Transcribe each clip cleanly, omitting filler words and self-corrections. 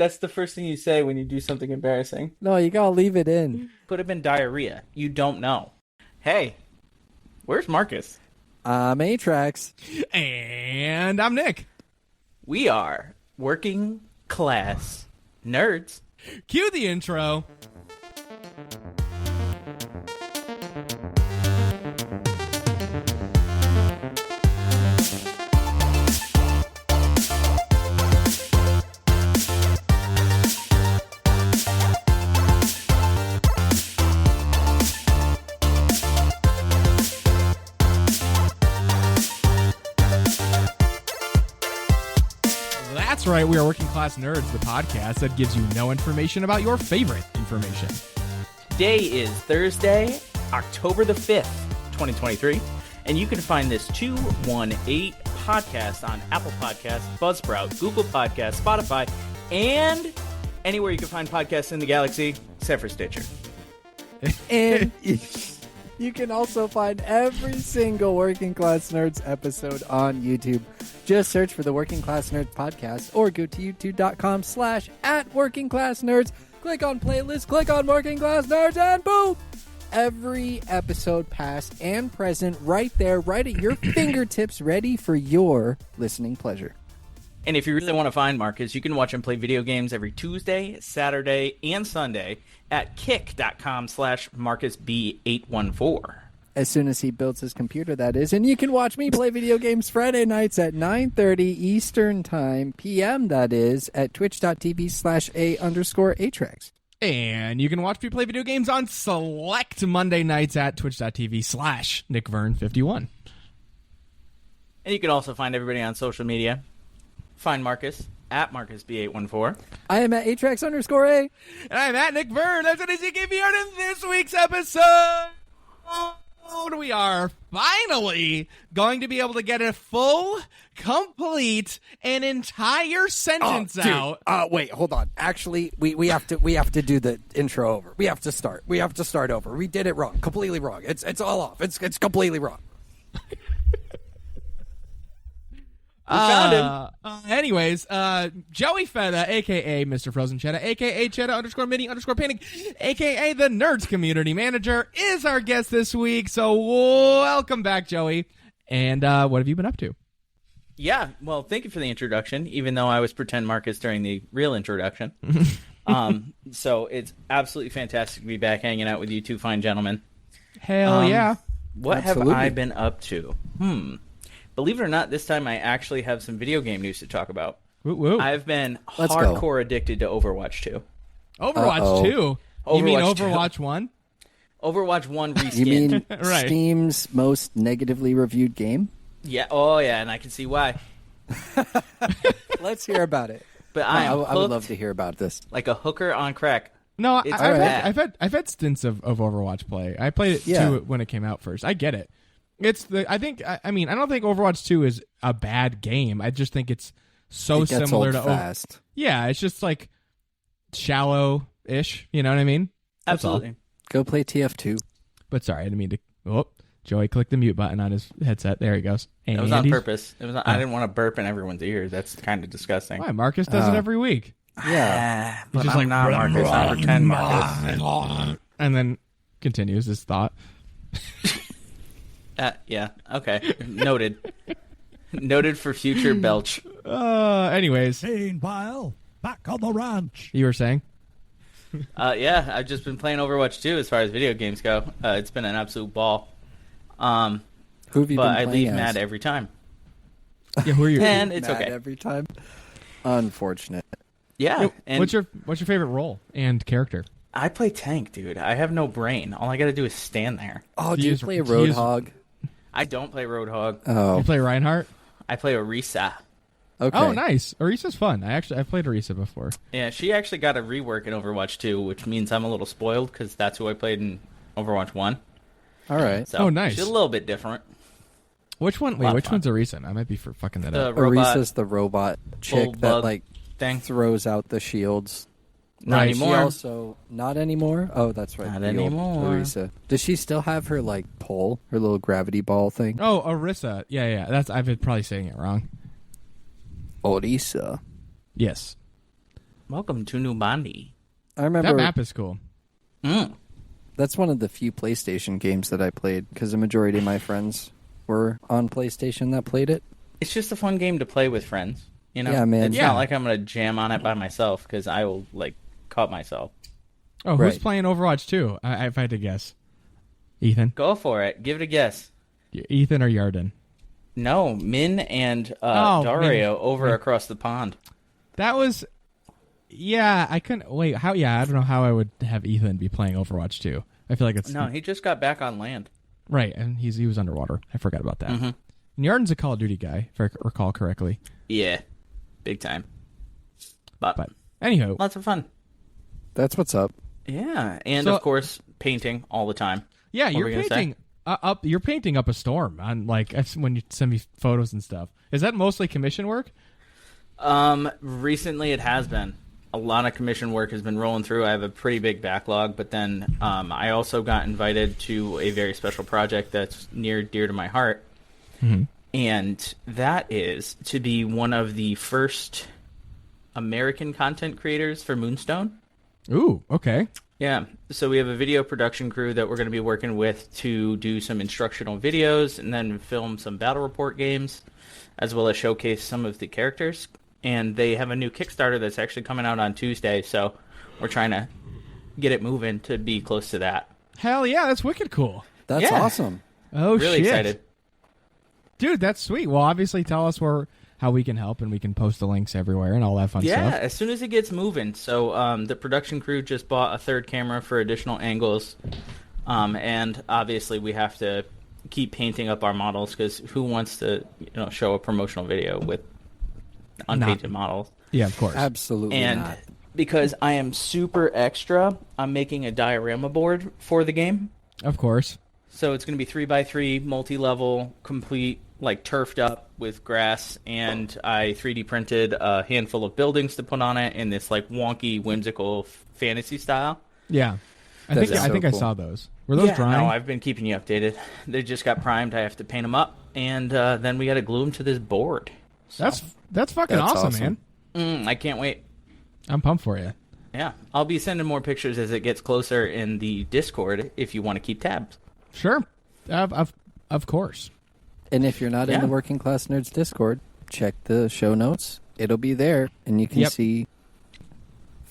That's the first thing you say when you do something embarrassing. No, you gotta leave it in. Could have been diarrhea. You don't know. Hey, where's Marcus? I'm Atrax. And I'm Nick. We are working class nerds. Cue the intro. That's right, we are Working Class Nerds, the podcast that gives you no information about your favorite information. Today is Thursday, October the 5th, 2023, and you can find this 218 podcast on Apple Podcasts, Buzzsprout, Google Podcasts, Spotify, and anywhere you can find podcasts in the galaxy, except for Stitcher. And you can also find every single Working Class Nerds episode on YouTube. Just search for the Working Class Nerds podcast or go to youtube.com/@workingclassnerds. Click on playlist, click on Working Class Nerds, and boom! Every episode past and present right there, right at your fingertips, ready for your listening pleasure. And if you really want to find Marcus, you can watch him play video games every Tuesday, Saturday, and Sunday at kick.com/MarcusB814. As soon as he builds his computer, that is. And you can watch me play video games Friday nights at 9:30 Eastern Time, PM, that is, at twitch.tv/A_Atrax. And you can watch me play video games on select Monday nights at twitch.tv/NickVern51. And you can also find everybody on social media. Find Marcus at MarcusB814. I am at Atrax_A. And I'm at Nick Vern. That's what it is you give me on in this week's episode. We are finally going to be able to get a full, complete, and entire sentence out. Wait, hold on. Actually, we have to do the intro over. We have to start over. We did it wrong, completely wrong. It's all off. It's completely wrong. We found him. Anyways, Joey Fetta, a.k.a. Mr. Frozen Cheddar, a.k.a. Cheddar_Mini_Panic, a.k.a. the Nerds Community Manager, is our guest this week. So welcome back, Joey. And what have you been up to? Yeah, well, thank you for the introduction, even though I was pretend Marcus during the real introduction. So it's absolutely fantastic to be back hanging out with you two fine gentlemen. Hell yeah. What Absolutely. have I been up to? Believe it or not, this time I actually have some video game news to talk about. Woo woo. I've been Let's hardcore addicted to Overwatch 2. Overwatch 2? You mean Overwatch 2. Overwatch 1? Overwatch 1 reskin. You mean Right. Steam's most negatively reviewed game? Yeah, oh yeah, and I can see why. Let's hear about it. But I would love to hear about this. like a hooker on crack. No, It's I've bad. had stints of Overwatch play. I played it Yeah. too when it came out first. I get it. I don't think Overwatch 2 is a bad game. I just think it's so It gets similar old to fast. Yeah, it's just like shallow-ish, you know what I mean? That's all. Absolutely. Go play TF2. But sorry, I didn't mean to. Oh, Joey clicked the mute button on his headset. There he goes. And It was on he's- purpose. It was. I didn't want to burp in everyone's ears. That's kind of disgusting. Why? Marcus does it every week. Yeah. But just I'm like, not Marcus. I'm pretend Marcus. And then continues his thought. Yeah. Okay. Noted. Noted for future belch. Anyways, Meanwhile, back on the ranch. you were saying? Yeah, I've just been playing Overwatch 2 as far as video games go. It's been an absolute ball. Who have you been But I playing leave as? mad every time. Yeah, who are you? And it's Mad okay. every time. Unfortunate. Yeah. And what's your favorite role and character? I play tank, dude. I have no brain. All I got to do is stand there. Oh, He do you is- play he is- Roadhog? I don't play Roadhog. Oh, You play Reinhardt? I play Orisa. okay. Oh, nice. Orisa's fun. I've played Orisa before. Yeah, she actually got a rework in Overwatch 2, which means I'm a little spoiled because that's who I played in Overwatch 1. All right. So Oh, nice. She's a little bit different. Which one? Lot of Which fun. one's Orisa? I might be fucking that The up. robot Orisa's the robot chick full that bug like thing. throws out the shields. Not Right. She anymore. also not anymore. Oh, that's right. Not the old anymore. Orisa. Does she still have her like pole, her little gravity ball thing? Oh, Orisa. Yeah. That's I've been probably saying it wrong. Orisa. Yes. Welcome to New Bondi. I remember That map is cool. that's one of the few PlayStation games that I played because the majority of my friends were on PlayStation that played it. It's just a fun game to play with friends. You know, Yeah, man. It's Yeah. not like I'm gonna jam on it by myself because I will cut myself. Oh, who's Right. playing Overwatch 2? If I had to guess. Ethan? Go for it. Give it a guess. Ethan or Yarden? No, Min and Min. Dario over across the pond. That was... Yeah, I couldn't... Wait, how... Yeah, I don't know how I would have Ethan be playing Overwatch 2. I feel like it's... No, he just got back on land. Right, and he was underwater. I forgot about that. Mm-hmm. And Yarden's a Call of Duty guy, if I recall correctly. Yeah, big time. But Anywho, lots of fun. That's what's up. Yeah, and So- of course, painting all the time. yeah, What you're were we gonna say? painting up. You're painting up a storm on when you send me photos and stuff. Is that mostly commission work? Recently it has been. A lot of commission work has been rolling through. I have a pretty big backlog, but then I also got invited to a very special project that's near dear to my heart. Mm-hmm. And that is to be one of the first American content creators for Moonstone. Ooh, okay. Yeah, so we have a video production crew that we're going to be working with to do some instructional videos and then film some battle report games, as well as showcase some of the characters. And they have a new Kickstarter that's actually coming out on Tuesday, so we're trying to get it moving to be close to that. Hell yeah, that's wicked cool. That's Yeah. awesome. Oh, Really shit. excited. Dude, that's sweet. Well, obviously tell us how we can help, and we can post the links everywhere and all that fun Yeah, stuff. as soon as it gets moving. So the production crew just bought a third camera for additional angles, and obviously we have to keep painting up our models because who wants to show a promotional video with unpainted models? Yeah, of course. Absolutely And not. because I am super extra, I'm making a diorama board for the game. Of course. So it's going to be 3x3, multi-level, complete, turfed up with grass, and I 3D printed a handful of buildings to put on it in this wonky, whimsical fantasy style. Yeah. I That's think so I cool. saw those. Were those drying? No, I've been keeping you updated. They just got primed. I have to paint them up, and then we got to glue them to this board. So, That's fucking That's awesome, awesome. man. I can't wait. I'm pumped for you. Yeah, I'll be sending more pictures as it gets closer in the Discord if you want to keep tabs. Sure. Of course. And if you're not in Yeah. the Working Class Nerds Discord, check the show notes. It'll be there, and you can Yep. see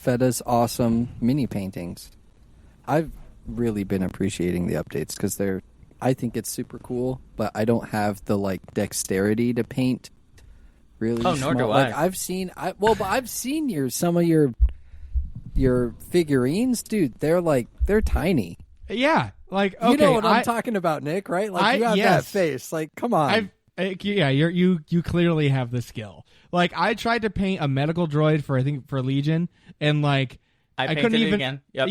Fetta's awesome mini paintings. I've really been appreciating the updates because I think it's super cool, but I don't have the dexterity to paint. Really, Oh, nor small. do I. I've seen some of your figurines, dude. They're tiny. Yeah. Okay, You know what I'm talking about, Nick, right? You have that yes. face. Come on. You clearly have the skill. I tried to paint a medical droid for Legion, and I couldn't painted it even. again. Yep.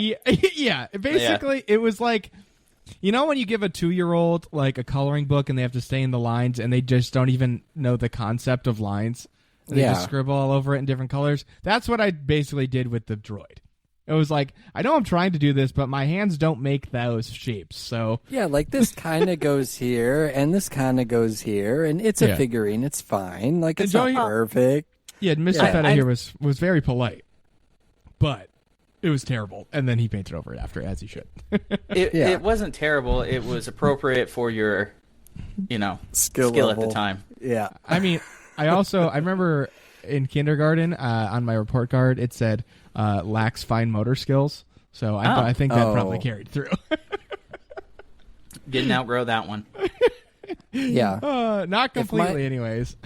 Yeah, basically, it was when you give a 2-year-old a coloring book and they have to stay in the lines and they just don't even know the concept of lines. And they just scribble all over it in different colors. That's what I basically did with the droid. It was I know I'm trying to do this, but my hands don't make those shapes. So Yeah, this kind of goes here, and this kind of goes here, and it's a Yeah. figurine. It's fine. It's Joey- not perfect. yeah, Mr. Yeah. Fetta here was very polite, but it was terrible. And then he painted over it after, as he should. Yeah. It wasn't terrible. It was appropriate for your, Skill skill at level. the time. Yeah. I mean, I remember in kindergarten on my report card it said lacks fine motor skills. So I think that probably Oh. carried through. Didn't outgrow that one. Yeah. Not completely, my- anyways.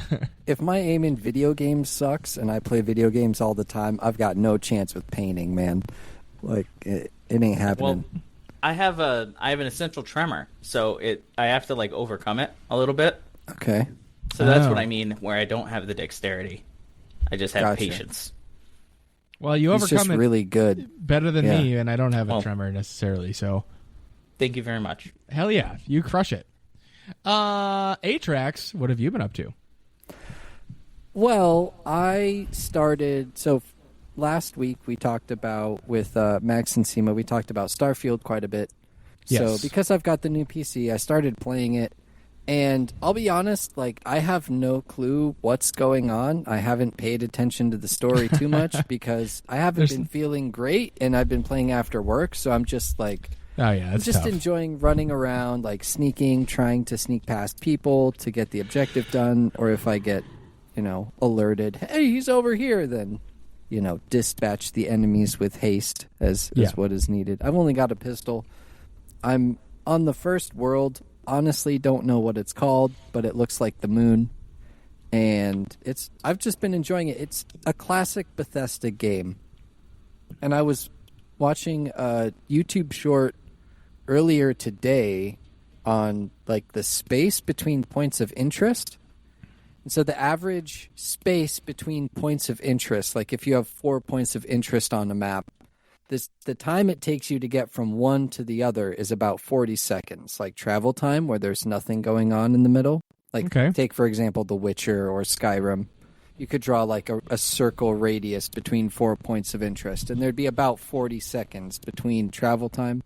If my aim in video games sucks, and I play video games all the time, I've got no chance with painting, man. It ain't happening. Well, I have an essential tremor, so I have to overcome it a little bit. Okay. So that's Oh. what I mean, where I don't have the dexterity. I just have Gotcha. patience. Well, you He's overcome just it really good. better than Yeah. me, and I don't have a Well. tremor necessarily. So Thank you very much. hell yeah, you crush it. Atrax, what have you been up to? Well, I started. Last week we talked about with Max and Sema. We talked about Starfield quite a bit. So Yes. because I've got the new PC, I started playing it, And I'll be honest, like, I have no clue what's going on. I haven't paid attention to the story too much because I haven't been feeling great, and I've been playing after work, so I'm just like, I'm just enjoying running around, like sneaking, trying to sneak past people to get the objective done, or if I get, alerted, hey, he's over here, then, dispatch the enemies with haste as what is needed. I've only got a pistol. I'm on the first world. Honestly, don't know what it's called, but it looks like the moon, and I've just been enjoying it. It's a classic Bethesda game, and I was watching a YouTube short earlier today on like the space between points of interest. And so the average space between points of interest, like if you have 4 points of interest on a map, the time it takes you to get from one to the other is about 40 seconds, like travel time where there's nothing going on in the middle. Like, take, for example, The Witcher or Skyrim. You could draw like a circle radius between 4 points of interest, and there'd be about 40 seconds between travel time.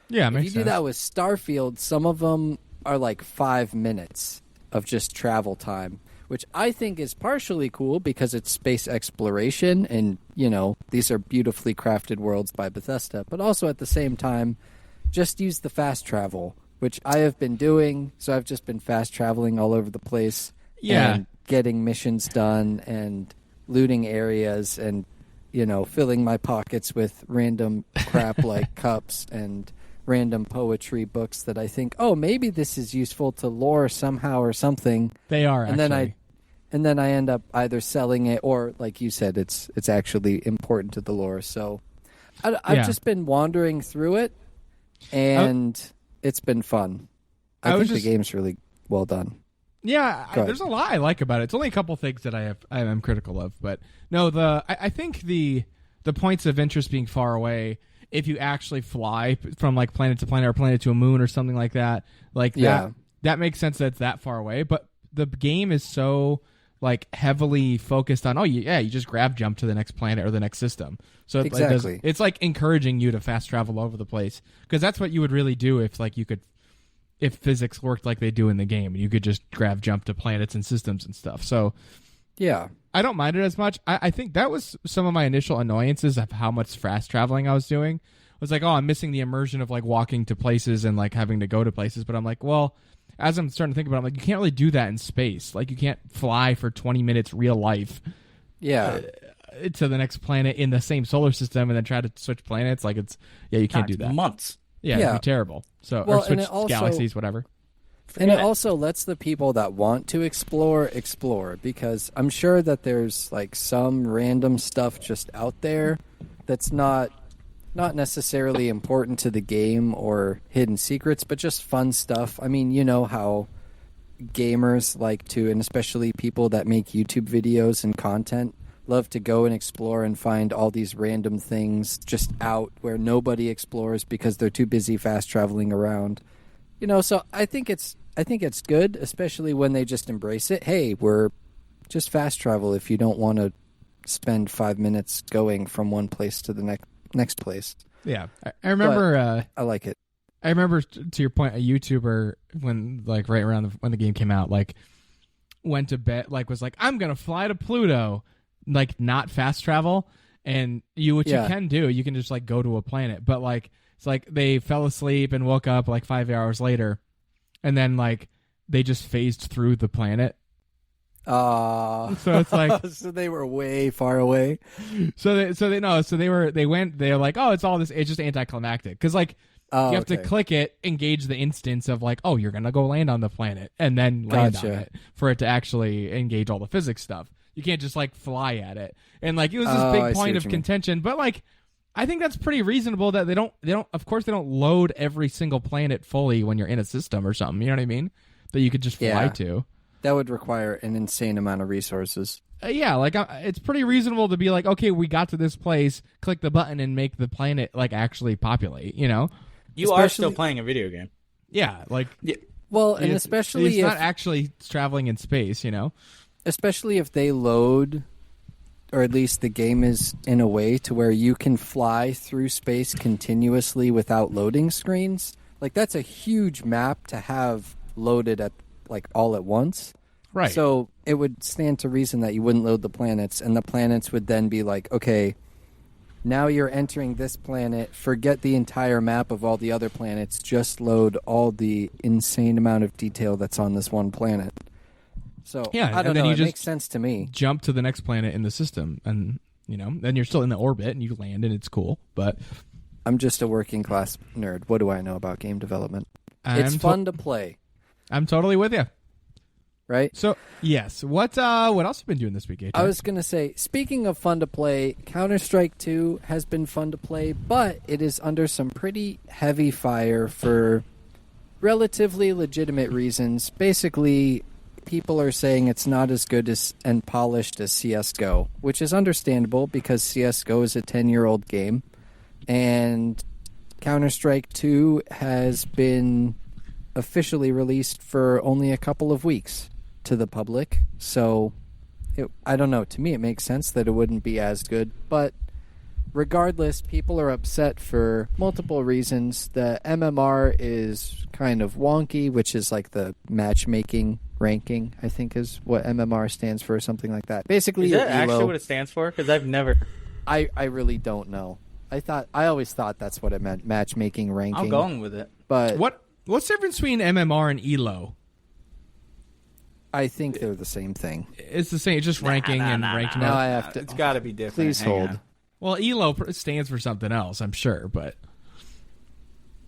Yeah, if you do that with Starfield, some of them are like 5 minutes of just travel time, which I think is partially cool because it's space exploration and, these are beautifully crafted worlds by Bethesda. But also at the same time, just use the fast travel, which I have been doing. So I've just been fast traveling all over the place. Yeah. And getting missions done and looting areas and, filling my pockets with random crap like cups and random poetry books that I think, oh, maybe this is useful to lore somehow or something. They are, And then I end up either selling it or, like you said, it's actually important to the lore. So I've just been wandering through it, and it's been fun. I think the game's really well done. Yeah, there's a lot I like about it. It's only a couple things that I am critical of, but no, I think the points of interest being far away, if you actually fly from like planet to planet or planet to a moon or something like that, that makes sense that it's that far away. But the game is so like heavily focused on, you just grab jump to the next planet or the next system. So exactly. It's like encouraging you to fast travel all over the place, because that's what you would really do if physics worked like they do in the game, and you could just grab jump to planets and systems and stuff. So yeah, I don't mind it as much. I think that was some of my initial annoyances of how much fast traveling I was doing. I was like, I'm missing the immersion of like walking to places and like having to go to places. But I'm like, well, as I'm starting to think about it, I'm like, you can't really do that in space. Like, you can't fly for 20 minutes real life to the next planet in the same solar system and then try to switch planets. Like, you can't do that. Months. Yeah, it'd be terrible. So, or switch galaxies, whatever. And it also lets the people that want to explore, because I'm sure that there's like some random stuff just out there that's not necessarily important to the game or hidden secrets, but just fun stuff. I mean, you know how gamers like to, and especially people that make YouTube videos and content, love to go and explore and find all these random things just out where nobody explores because they're too busy fast traveling around. So I think it's good, especially when they just embrace it. Hey, we're just fast travel if you don't want to spend 5 minutes going from one place to the next place. Yeah, I remember. I like it. I remember, to your point, a YouTuber when like right around when the game came out, like went to bed, like was like, I'm gonna fly to Pluto, like not fast travel, and you can do, you can just like go to a planet, but like it's like they fell asleep and woke up like 5 hours later, and then like they just phased through the planet. So it's like so they were way far away. They're like, oh, it's all this. It's just anticlimactic because like you have to click it, engage the instance of like, oh, you're gonna go land on the planet and then land on it for it to actually engage all the physics stuff. You can't just like fly at it. And like it was this big point of contention, but like I think that's pretty reasonable that they don't of course they don't load every single planet fully when you're in a system or something. You know what I mean? That you could just fly to. That would require an insane amount of resources. It's pretty reasonable to be like, okay, we got to this place, click the button and make the planet like actually populate, You are still playing a video game. Yeah, like well, and especially it's not actually traveling in space, Especially if they load, or at least the game is in a way to where you can fly through space continuously without loading screens. Like that's a huge map to have loaded at like all at once. Right. So it would stand to reason that you wouldn't load the planets, and the planets would then be like, okay, now you're entering this planet, forget the entire map of all the other planets, just load all the insane amount of detail that's on this one planet. So Yeah, I don't and then know, you it just makes sense to me. jump to the next planet in the system, and then you're still in the orbit and you land and it's cool. But I'm just a working class nerd. What do I know about game development? It's I'm fun to play, I'm totally with you. right? So yes, what else have you been doing this week, AJ? I was going to say, speaking of fun to play, Counter-Strike 2 has been fun to play, but it is under some pretty heavy fire for relatively legitimate reasons. Basically, people are saying it's not as good as and polished as CSGO, which is understandable because CSGO is a 10-year-old game, and Counter-Strike 2 has been officially released for only a couple of weeks to the public. So, I don't know. To me, it makes sense that it wouldn't be as good. But regardless, people are upset for multiple reasons. The MMR is kind of wonky, which is like the matchmaking ranking, I think is what MMR stands for, or something like that. Basically, Is that your actually elo, what it stands for? Because I've never. I really don't know. I always thought that's what it meant, matchmaking ranking. I'm going with it. But what's the difference between MMR and ELO? I think they're the same thing. It's the same. It's just ranking and ranked Now mode. I have to. It's got to be different. Please Hang hold. on. Well, ELO stands for something else, I'm sure, but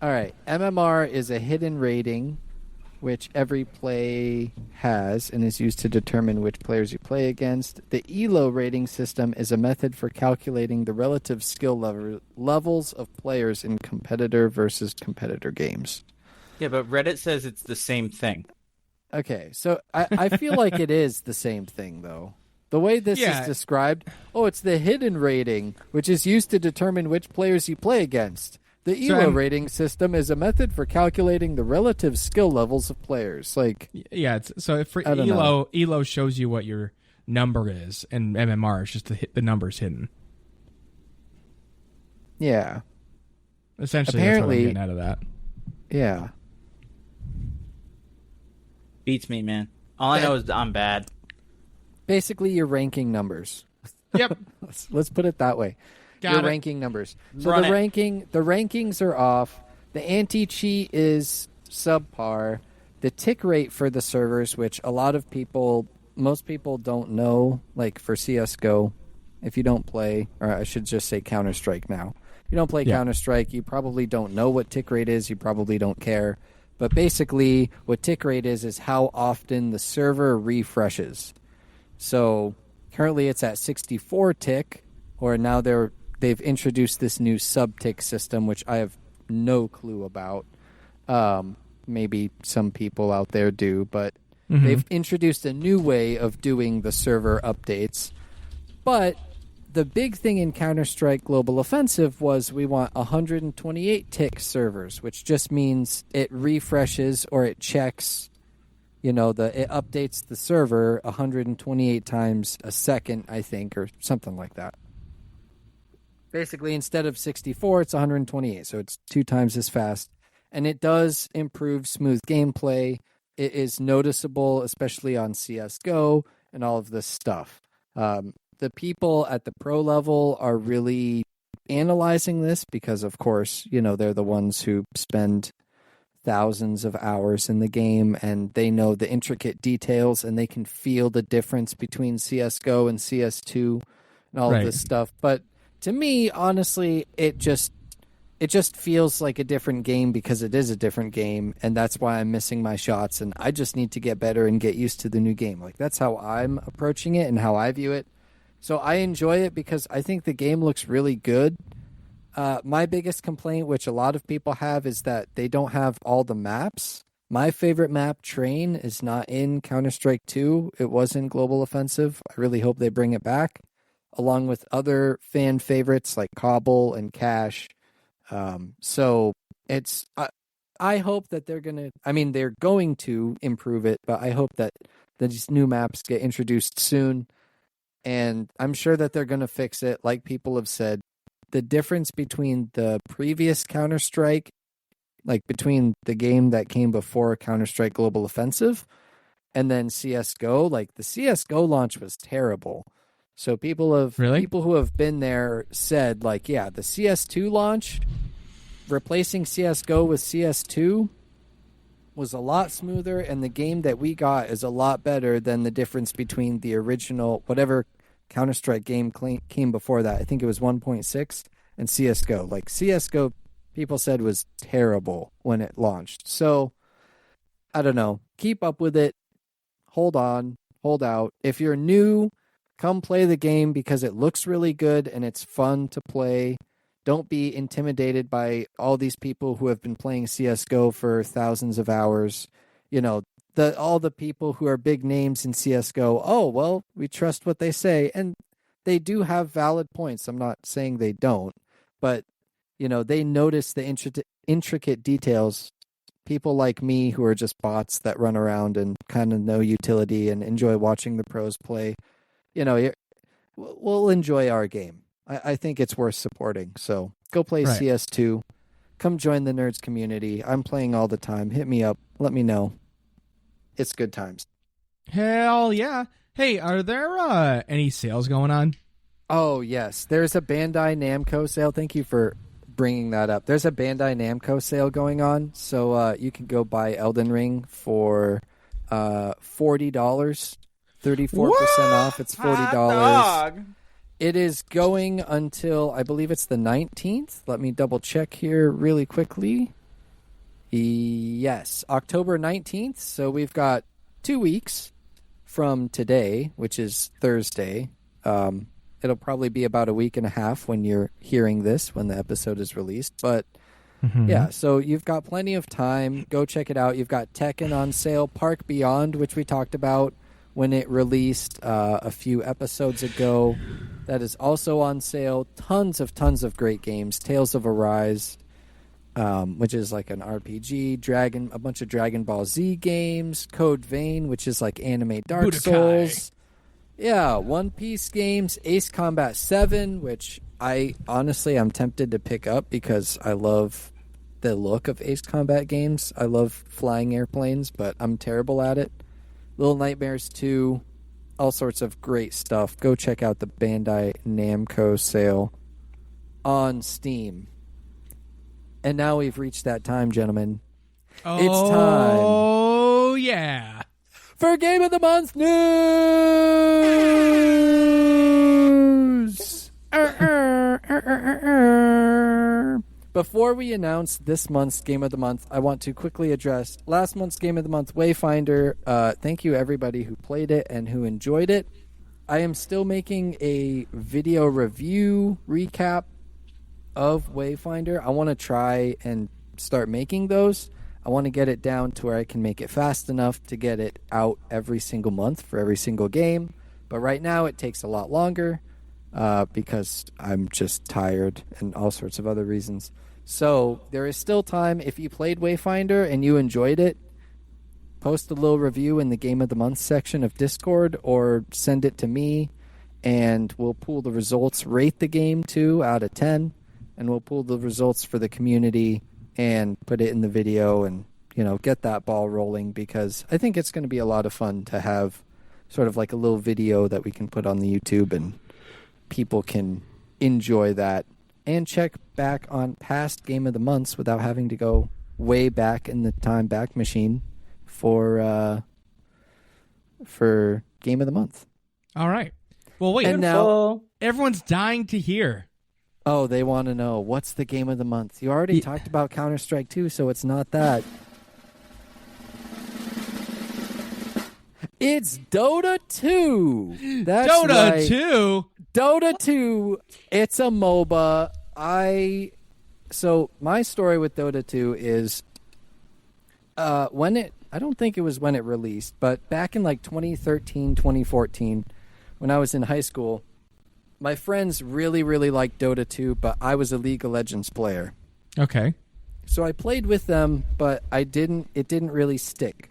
All right. MMR is a hidden rating which every play has and is used to determine which players you play against. The ELO rating system is a method for calculating the relative skill levels of players in competitor versus competitor games. Yeah, but Reddit says it's the same thing. Okay, so I feel like it is the same thing, though. The way this is described, it's the hidden rating, which is used to determine which players you play against. The ELO rating system is a method for calculating the relative skill levels of players. Like, yeah, for I don't know. ELO shows you what your number is, and MMR is just the number's hidden. Yeah. Essentially, Apparently, that's what I'm getting out of that. Yeah. Beats me, man. All I know is I'm bad. Basically, you're ranking numbers. Yep. Let's put it that way. You're ranking numbers. So Run the it. rankings are off. The anti-cheat is subpar. The tick rate for the servers, which most people don't know, like for CSGO, if you don't play, or I should just say Counter-Strike now. If you don't play Counter-Strike, you probably don't know what tick rate is. You probably don't care. But basically, what tick rate is how often the server refreshes. So currently it's at 64 tick, or now they've introduced this new sub-tick system, which I have no clue about. Maybe some people out there do, but they've introduced a new way of doing the server updates. But the big thing in Counter-Strike Global Offensive was we want 128 tick servers, which just means it refreshes or it checks, it updates the server 128 times a second, I think, or something like that. Basically, instead of 64, it's 128, so it's 2 times as fast. And it does improve smooth gameplay. It is noticeable, especially on CSGO and all of this stuff. The people at the pro level are really analyzing this because, of course, they're the ones who spend thousands of hours in the game, and they know the intricate details, and they can feel the difference between CSGO and CS2 and all of this stuff. But to me, honestly, it just feels like a different game because it is a different game, and that's why I'm missing my shots, and I just need to get better and get used to the new game. Like, that's how I'm approaching it and how I view it. So I enjoy it because I think the game looks really good. My biggest complaint, which a lot of people have, is that they don't have all the maps. My favorite map, Train, is not in Counter-Strike 2. It was in Global Offensive. I really hope they bring it back, along with other fan favorites like Cobble and Cash. So it's I hope that they're going to improve it, but I hope that these new maps get introduced soon. And I'm sure that they're going to fix it. Like people have said, the difference between the previous Counter-Strike, like between the game that came before Counter-Strike Global Offensive, And then CSGO, like the CSGO launch was terrible. So people who have been there said, like, yeah, the CS2 launch, replacing CSGO with CS2 was a lot smoother, and the game that we got is a lot better than the difference between the original, whatever Counter-Strike game came before that. I think it was 1.6, and CSGO. Like, CSGO, people said was terrible when it launched. So, I don't know. Keep up with it. Hold on. Hold out. If you're new, come play the game because it looks really good and it's fun to play. Don't be intimidated by all these people who have been playing CSGO for thousands of hours. You know, all the people who are big names in CSGO. Oh, well, we trust what they say. And they do have valid points. I'm not saying they don't. But, you know, they notice the intricate details. People like me who are just bots that run around and kind of know utility and enjoy watching the pros play, you know, we'll enjoy our game. I think it's worth supporting. So go play CS2. Come join the Nerds community. I'm playing all the time. Hit me up. Let me know. It's good times. Hell yeah. Hey, are there any sales going on? Oh, yes. There's a Bandai Namco sale. Thank you for bringing that up. There's a Bandai Namco sale going on. So you can go buy Elden Ring for $40. 34% off. It's $40. It is going until, I believe it's the 19th. Let me double check here really quickly. Yes, October 19th. So we've got 2 weeks from today, which is Thursday. It'll probably be about a week and a half when you're hearing this, when the episode is released. But yeah, so you've got plenty of time. Go check it out. You've got Tekken on sale, Park Beyond, which we talked about when it released a few episodes ago. That is also on sale. Tons of great games. Tales of Arise, which is like an RPG. A bunch of Dragon Ball Z games. Code Vein, which is like anime Dark Budokai. Souls. Yeah, One Piece games. Ace Combat 7, which I'm tempted to pick up because I love the look of Ace Combat games. I love flying airplanes, but I'm terrible at it. Little Nightmares 2, all sorts of great stuff. Go check out the Bandai Namco sale on Steam. And now we've reached that time, gentlemen. It's time. Oh, yeah. For Game of the Month news! Before we announce this month's Game of the Month, I want to quickly address last month's Game of the Month, Wayfinder. Thank you, everybody who played it and who enjoyed it. I am still making a video review recap of Wayfinder. I want to try and start making those. I want to get it down to where I can make it fast enough to get it out every single month for every single game. But right now it takes a lot longer because I'm just tired and all sorts of other reasons. So there is still time. If you played Wayfinder and you enjoyed it, post a little review in the Game of the Month section of Discord or send it to me and we'll pull the results, rate the game 2 out of 10, and we'll pull the results for the community and put it in the video and, you know, get that ball rolling because I think it's going to be a lot of fun to have sort of like a little video that we can put on the YouTube and people can enjoy that and check back on past Game of the Months without having to go way back in the time back machine for Game of the Month. All right. Well, wait. And now everyone's dying to hear. Oh, they want to know, what's the Game of the Month? You already talked about Counter-Strike 2, so it's not that. It's Dota 2. That's Dota right. 2? Dota 2. It's a MOBA. So my story with Dota 2 is I don't think it was when it released, but back in like 2013, 2014, when I was in high school, my friends really, really liked Dota 2, but I was a League of Legends player. Okay. So I played with them, but it didn't really stick.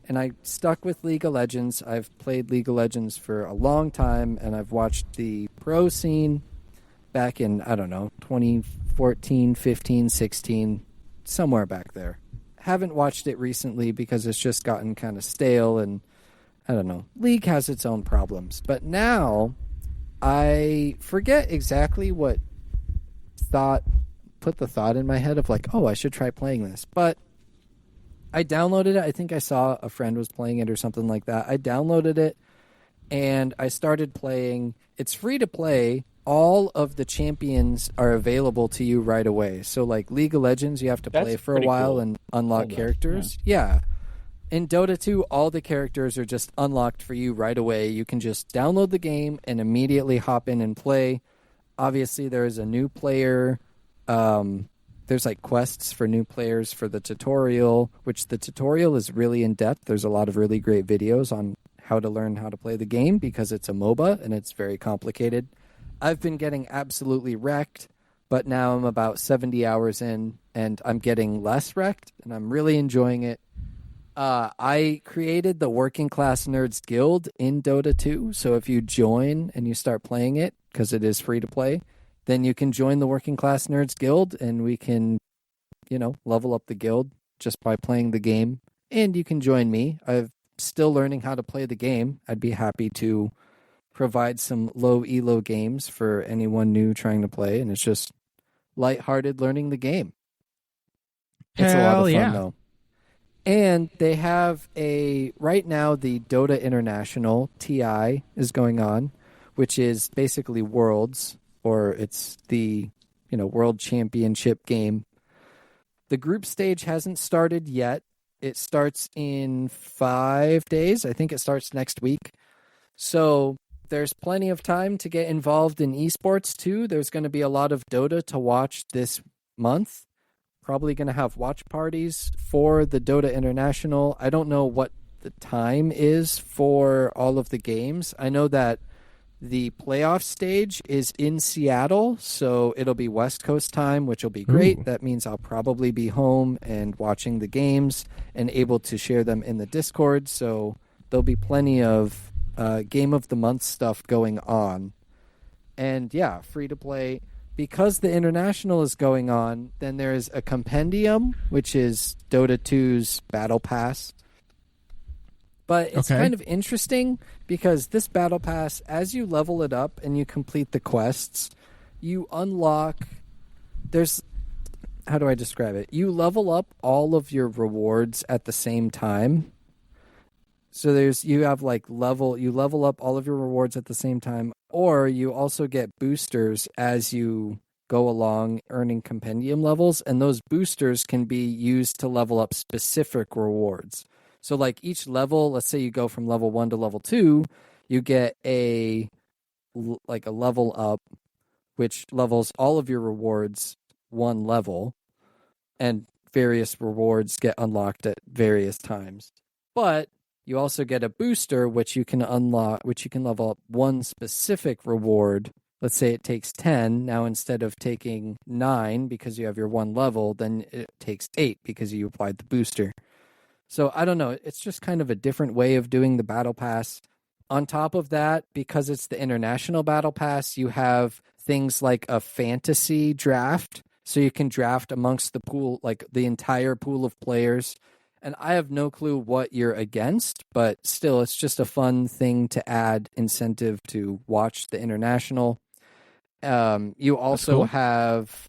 And I stuck with League of Legends. I've played League of Legends for a long time, and I've watched the pro scene back in, 2014, 15, 16, somewhere back there. haven't watched it recently because it's just gotten kind of stale, and I don't know. League has its own problems. But now I forget exactly what put the thought in my head of like, oh, I should try playing this. But I downloaded it. I think I saw a friend was playing it or something like that. I downloaded it and I started playing. It's free to play. All of the champions are available to you right away. So like League of Legends, you have to play for a while cool. and unlock characters. Yeah. In Dota 2, all the characters are just unlocked for you right away. You can just download the game and immediately hop in and play. Obviously, there is a new player. There's like quests for new players for the tutorial, which the tutorial is really in depth. There's a lot of really great videos on how to learn how to play the game because it's a MOBA and it's very complicated. I've been getting absolutely wrecked, but now I'm about 70 hours in and I'm getting less wrecked and I'm really enjoying it. I created the Working Class Nerds Guild in Dota 2, so if you join and you start playing it, because it is free to play, then you can join the Working Class Nerds Guild, and we can, level up the guild just by playing the game. And you can join me. I'm still learning how to play the game. I'd be happy to provide some low elo games for anyone new trying to play, and it's just lighthearted learning the game. It's a lot of fun, though. And they have right now the Dota International, TI, is going on, which is basically Worlds, or it's the, World Championship game. The group stage hasn't started yet. It starts in 5 days. I think it starts next week. So there's plenty of time to get involved in esports too. There's going to be a lot of Dota to watch this month. Probably going to have watch parties for the Dota International. I don't know what the time is for all of the games. I know that the playoff stage is in Seattle, so it'll be West Coast time, which will be great. Ooh. That means I'll probably be home and watching the games and able to share them in the Discord, so there'll be plenty of Game of the Month stuff going on. And yeah, free to play. Because the International is going on, then there is a compendium, which is Dota 2's Battle Pass. But it's kind of interesting because this Battle Pass, as you level it up and you complete the quests, you unlock... How do I describe it? You level up all of your rewards at the same time. So you level up all of your rewards at the same time, or you also get boosters as you go along earning compendium levels, and those boosters can be used to level up specific rewards. So like each level, let's say you go from level 1 to level 2, you get a level up, which levels all of your rewards one level, and various rewards get unlocked at various times. But you also get a booster, which you can unlock, which you can level up one specific reward. Let's say it takes 10. Now, instead of taking 9 because you have your one level, then it takes 8 because you applied the booster. So I don't know. It's just kind of a different way of doing the Battle Pass. On top of that, because it's the International Battle Pass, you have things like a fantasy draft. So you can draft amongst the pool, like the entire pool of players. And I have no clue what you're against, but still, it's just a fun thing to add incentive to watch the International. You also have,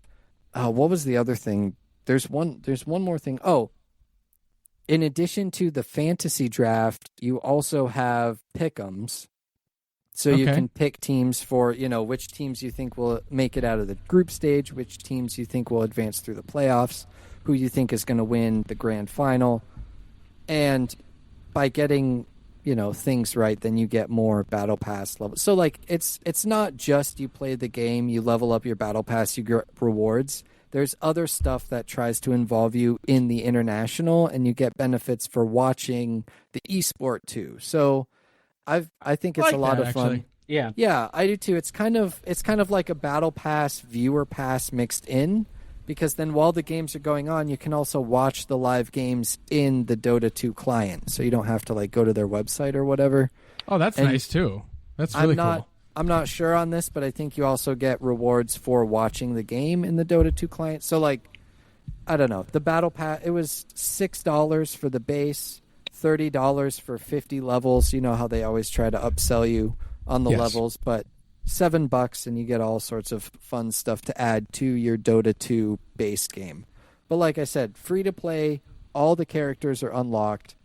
what was the other thing? There's one more thing. Oh, in addition to the fantasy draft, you also have pick'ems. So you can pick teams for, which teams you think will make it out of the group stage, which teams you think will advance through the playoffs, who you think is going to win the grand final. And by getting, things right, then you get more Battle Pass levels. So, it's not just you play the game, you level up your Battle Pass, you get rewards. There's other stuff that tries to involve you in the International, and you get benefits for watching the esport too. So I think it's a lot of fun. Yeah. Yeah, I do too. It's kind of like a Battle Pass, viewer pass mixed in, because then while the games are going on, you can also watch the live games in the Dota 2 client. So you don't have to go to their website or whatever. Oh, that's nice too. That's really cool. I'm not sure on this, but I think you also get rewards for watching the game in the Dota 2 client. So I don't know. The battle pass, it was $6 for the base, $30 for 50 levels. You know how they always try to upsell you on the levels, but $7 and you get all sorts of fun stuff to add to your Dota 2 base game. But like I said, free to play, all the characters are unlocked.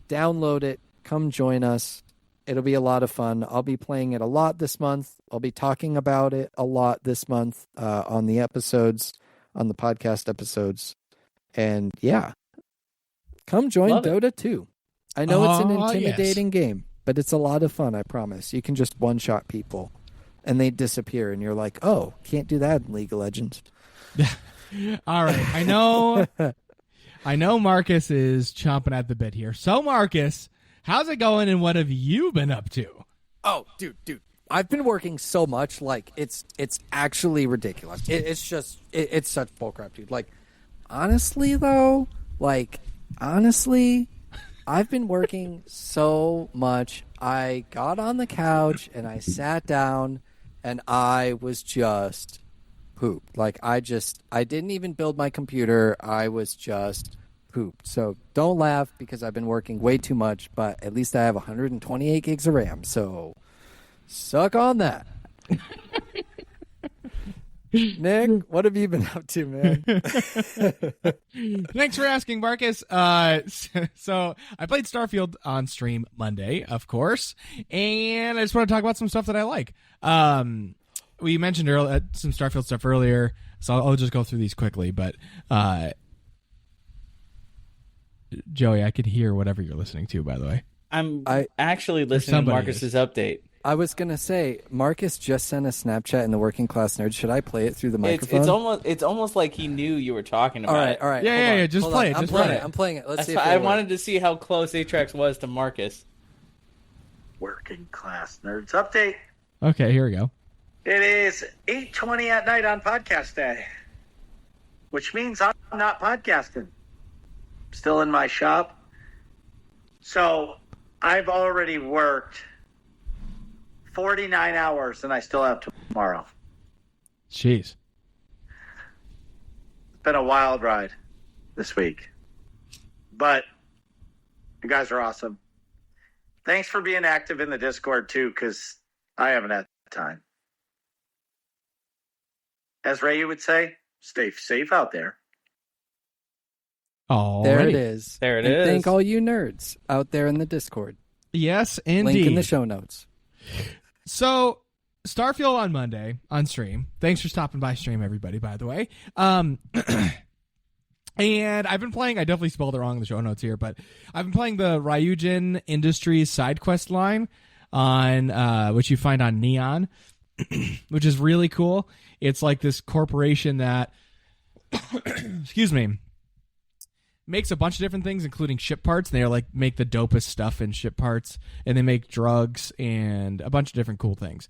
Download it, come join us. It'll be a lot of fun. I'll be playing it a lot this month. I'll be talking about it a lot this month on the episodes, on the podcast episodes. And yeah, come join Dota 2. I know it's an intimidating game, but it's a lot of fun, I promise. You can just one-shot people, and they disappear, and you're like, oh, can't do that in League of Legends. All right, I know Marcus is chomping at the bit here. So, Marcus, how's it going, and what have you been up to? Oh, dude. I've been working so much, like, it's actually ridiculous. It's such bullcrap, dude. Like, honestly, I've been working so much. I got on the couch, and I sat down, and I was just pooped. Like, I didn't even build my computer. I was just pooped. So don't laugh because I've been working way too much, but at least I have 128 gigs of RAM. So suck on that. Nick, what have you been up to, man? Thanks for asking, Marcus. So I played Starfield on stream Monday, of course, and I just want to talk about some stuff that I like. We mentioned some Starfield stuff earlier, so I'll just go through these quickly. But Joey, I could hear whatever you're listening to, by the way. I'm actually listening to Marcus's update. I was going to say, Marcus just sent a Snapchat in the Working Class Nerd. Should I play it through the microphone? It's almost like he knew you were talking about it. All right. Yeah. Just play it. I'm playing it. Let's see. I wanted to see how close Atrax was to Marcus. Working Class Nerds update. Okay, here we go. It is 8:20 at night on podcast day, which means I'm not podcasting. Still in my shop. So I've already worked 49 hours, and I still have tomorrow. Jeez. It's been a wild ride this week. But you guys are awesome. Thanks for being active in the Discord, too, because I haven't had time. As Ray would say, stay safe out there. There it is. There it and is. Thank all you nerds out there in the Discord. Yes, indeed. Link in the show notes. So, Starfield on Monday on stream. Thanks for stopping by stream, everybody, by the way. And I've been playing, I definitely spelled it wrong in the show notes here, but I've been playing the Ryujin Industries side quest line on which you find on Neon, which is really cool. It's like this corporation that excuse me, makes a bunch of different things, including ship parts. And they make the dopest stuff in ship parts, and they make drugs and a bunch of different cool things,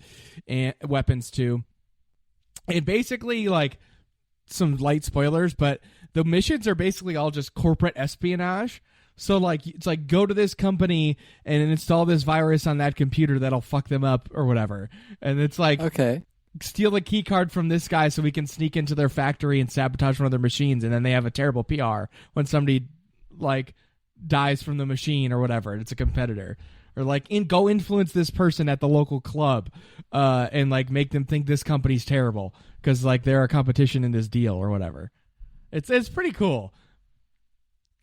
and weapons too. And basically, some light spoilers, but the missions are basically all just corporate espionage. So it's go to this company and install this virus on that computer that'll fuck them up or whatever. And it's okay, steal a key card from this guy so we can sneak into their factory and sabotage one of their machines, and then they have a terrible PR when somebody dies from the machine or whatever, and it's a competitor. Or go influence this person at the local club and make them think this company's terrible because they're a competition in this deal or whatever. It's pretty cool.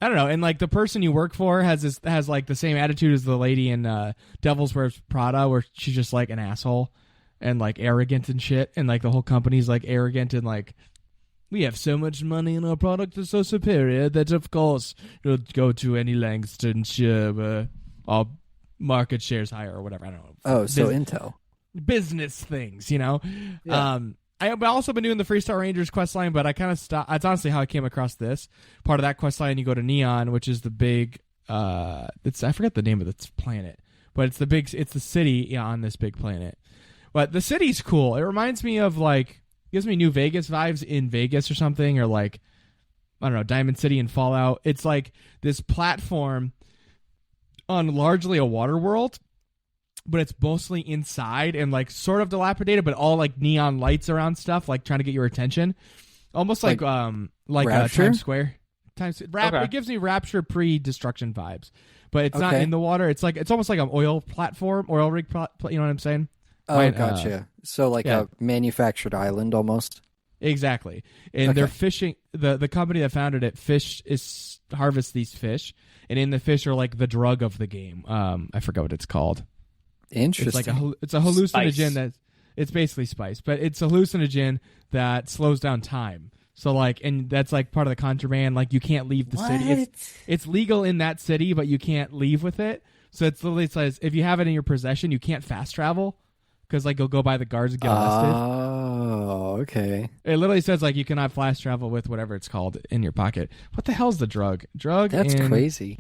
I don't know, and the person you work for has the same attitude as the lady in Devil's Wears Prada, where she's just an asshole and arrogant and shit, and the whole company's arrogant and we have so much money and our product is so superior that of course you'll go to any lengths to ensure our market shares higher or whatever. I don't know. Oh, so Intel business things, Yeah. I've also been doing the Freestar Rangers quest line, but I kind of stopped. That's honestly how I came across this part of that quest line. You go to Neon, which is the big. I forget the name of this planet, but it's the city on this big planet. But the city's cool. It reminds me of gives me New Vegas vibes in Vegas or something, or I don't know, Diamond City in Fallout. It's this platform on largely a water world, but it's mostly inside and sort of dilapidated, but all neon lights around stuff, trying to get your attention. almost like Rapture? Times Square. Okay. It gives me Rapture pre-destruction vibes, but it's not in the water. It's almost like an oil rig. You know what I'm saying? Oh, gotcha. So like a manufactured island almost. Exactly. And they're fishing. The company that founded it harvests these fish, and in the fish are like the drug of the game. I forgot what it's called. Interesting. It's a hallucinogen it's basically spice, but it's a hallucinogen that slows down time. So and that's like part of the contraband. Like you can't leave the city. It's legal in that city, but you can't leave with it. So it literally says if you have it in your possession, you can't fast travel because you'll go by the guards and get arrested. Oh, okay. It literally says you cannot fast travel with whatever it's called in your pocket. What the hell's the drug? That's crazy.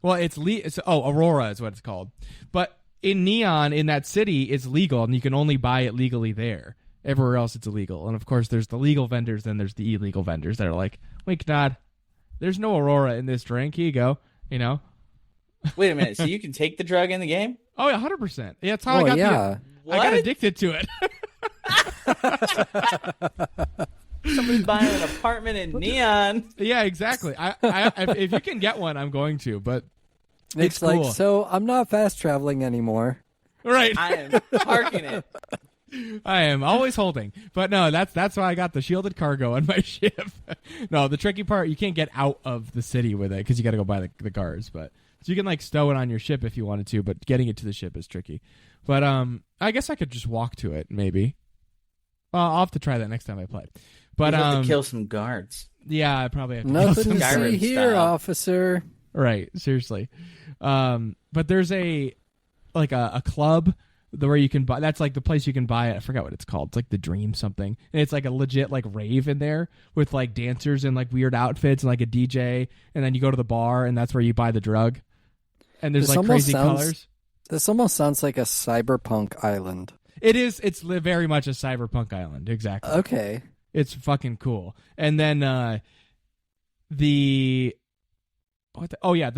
Well, it's Aurora is what it's called. But in Neon, in that city, it's legal, and you can only buy it legally there. Everywhere else, it's illegal. And, of course, there's the legal vendors, then there's the illegal vendors that are like, wait, God, there's no Aurora in this drink. Here you go. You know? Wait a minute. So you can take the drug in the game? Oh, yeah, 100%. Yeah, that's how I got addicted to it. Somebody's buying an apartment in Neon. Yeah, exactly. If you can get one, I'm going to, but it's cool. So I'm not fast traveling anymore. Right. I am parking it. I am always holding. But no, that's why I got the shielded cargo on my ship. No, the tricky part, you can't get out of the city with it because you got to go by the guards. But so you can stow it on your ship if you wanted to, but getting it to the ship is tricky. But I guess I could just walk to it maybe. Well, I'll have to try that next time I play. But you have to kill some guards. Yeah, I probably have to Nothing kill to some see here, style. officer. Right, seriously. But there's a club where you can buy. That's the place you can buy it. I forgot what it's called. It's the Dream something, and it's a legit rave in there with dancers in weird outfits and a DJ. And then you go to the bar, and that's where you buy the drug. And there's crazy colors. This almost sounds like a cyberpunk island. It is. It's very much a cyberpunk island. Exactly. Okay. It's fucking cool. And then the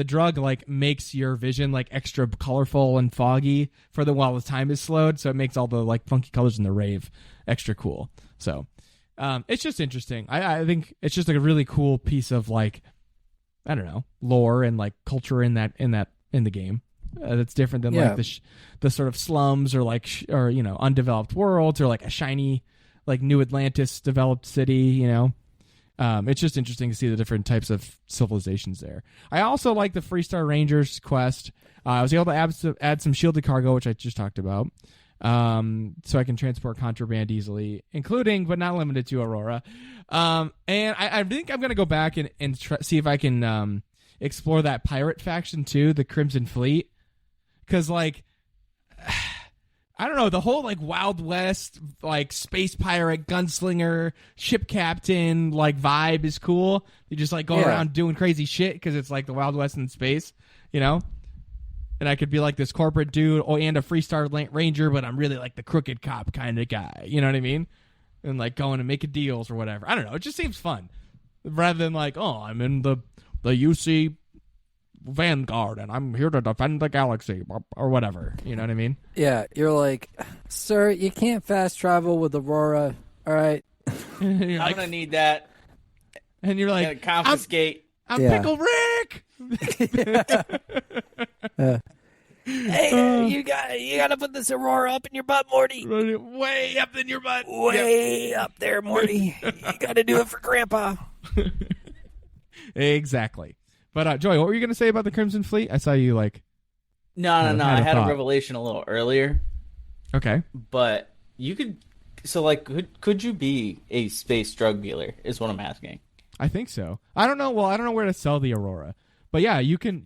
drug makes your vision extra colorful and foggy while the time is slowed, so it makes all the funky colors in the rave extra cool. So it's just interesting. I think it's just a really cool piece of I don't know, lore and culture in the game. That's different than the sort of slums or undeveloped worlds or a shiny New Atlantis developed city. It's just interesting to see the different types of civilizations there. I also like the Freestar Rangers quest. I was able to add some shielded cargo, which I just talked about, so I can transport contraband easily, including but not limited to Aurora. And I think I'm going to go back and see if I can explore that pirate faction too, the Crimson Fleet, because I don't know, the whole Wild West space pirate gunslinger ship captain vibe is cool. You just go around doing crazy shit because it's the Wild West in space, And I could be this corporate dude and a Freestar Ranger, but I'm really the crooked cop kind of guy. You know what I mean? And going and making deals or whatever. I don't know. It just seems fun rather than I'm in the UC Vanguard and I'm here to defend the galaxy or whatever. You know what I mean? Yeah, you're sir, you can't fast travel with Aurora. All right. I'm gonna need that. And you're Gotta confiscate. I'm Pickle Rick. Hey, you gotta put this Aurora up in your butt, Morty. Way up in your butt. Way up there, Morty. You gotta do it for Grandpa. Exactly. But Joey, what were you going to say about the Crimson Fleet? I saw you No. I had a revelation a little earlier. Okay. But you could. So could you be a space drug dealer? Is what I'm asking. I think so. I don't know. Well, I don't know where to sell the Aurora, but yeah, you can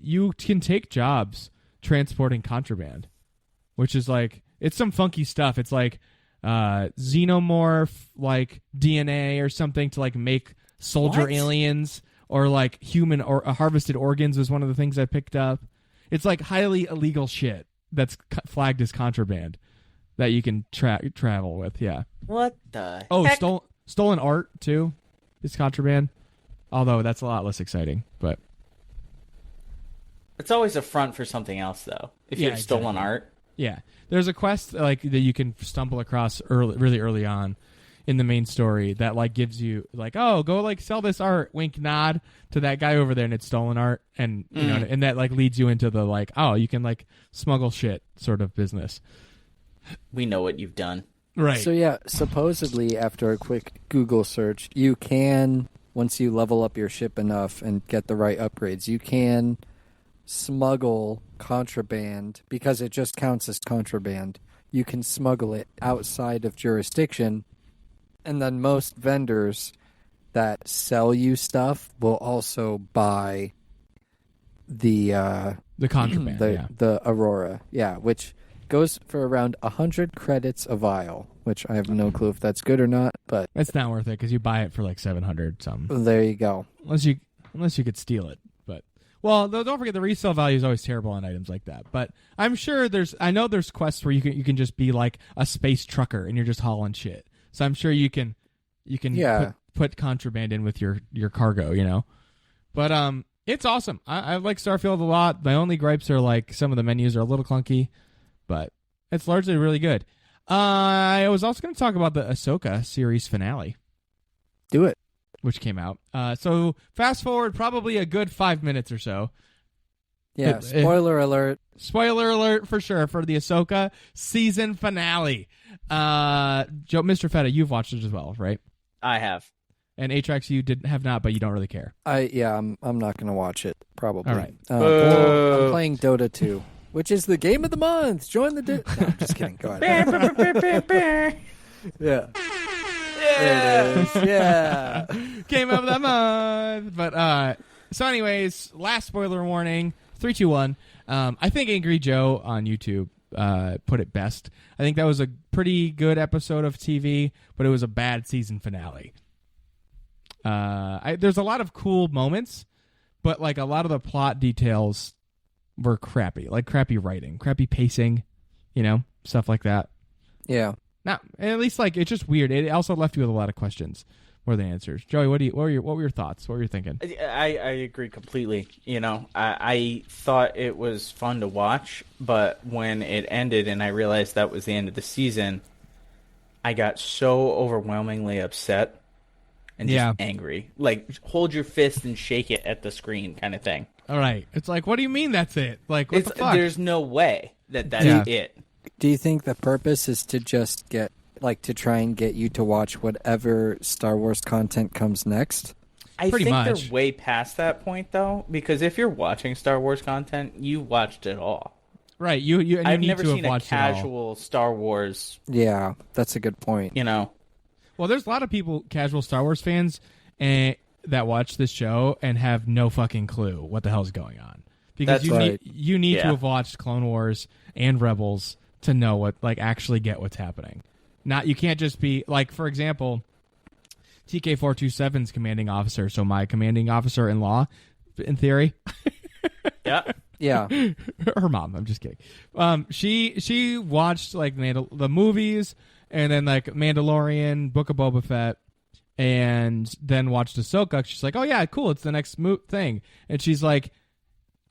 take jobs transporting contraband, which is it's some funky stuff. It's xenomorph DNA or something to make soldier aliens. Or human or harvested organs was one of the things I picked up. It's highly illegal shit that's flagged as contraband that you can travel with. Yeah. What the? Oh, heck? Stolen art too is contraband. Although that's a lot less exciting, but It's always a front for something else, though. If you have stolen art. Yeah, there's a quest that you can stumble across really early on, in the main story that like gives you like, oh, go like sell this art, wink nod to that guy over there, and it's stolen art, and you know, and that like leads you into the like, oh, you can like smuggle shit sort of business. We know what you've done. Right. So yeah, supposedly after a quick Google search, you can, once you level up your ship enough and get the right upgrades, you can smuggle contraband, because it just counts as contraband. You can smuggle it outside of jurisdiction, and then most vendors that sell you stuff will also buy the contraband, the Aurora, which goes for around 100 credits a vial, which I have no clue if that's good or not, but it's not worth it because you buy it for like 700 something. There you go. Unless you could steal it, but well, don't forget the resale value is always terrible on items like that. But I'm sure I know there's quests where you can just be like a space trucker and you're just hauling shit. So I'm sure you can put contraband in with your cargo, you know. But it's awesome. I like Starfield a lot. My only gripes are like some of the menus are a little clunky, but it's largely really good. I was also going to talk about the Ahsoka series finale. Do it. Which came out. So fast forward probably a good 5 minutes or so. Yeah, spoiler alert. Spoiler alert for sure for the Ahsoka season finale. Mr. Fetta, you've watched it as well, right? I have. And Atrax, you have not, but you don't really care. I'm not going to watch it, probably. All right. I'm playing Dota 2. Which is the game of the month. Join the... No, I'm just kidding. Go ahead. Yeah. There it is. Yeah. Game of the month. But, so anyways, last spoiler warning. 3, 2, 1. I think Angry Joe on YouTube put it best. I think that was a pretty good episode of TV, but it was a bad season finale. There's a lot of cool moments, but like a lot of the plot details were crappy, like crappy writing, crappy pacing, you know, stuff like that. Yeah. Not at least like it's just weird. It also left you with a lot of questions more than answers. Joey, what were your thoughts? What were you thinking? I agree completely. You know, I thought it was fun to watch, but when it ended and I realized that was the end of the season, I got so overwhelmingly upset and just angry. Like, hold your fist and shake it at the screen kind of thing. All right. It's like, what do you mean that's it? Like, what the fuck? There's no way that's it. Do you think the purpose is to just to try and get you to watch whatever Star Wars content comes next? I Pretty think much. they're way past that point, though, because if you're watching Star Wars content, you watched it all. Right. I've need never to seen have a watched it all. casual Star Wars. Yeah, that's a good point. You know. Well, there's a lot of people, casual Star Wars fans, that watch this show and have no fucking clue what the hell's going on. Because you need to have watched Clone Wars and Rebels to know what, like, actually get what's happening. You can't just be, like, for example, TK-427's commanding officer, so my commanding officer-in-law, in theory. Yeah. Yeah. Her mom, I'm just kidding. She watched, like, the movies, and then, like, Mandalorian, Book of Boba Fett, and then watched Ahsoka. She's like, oh, yeah, cool, it's the next thing. And she's like,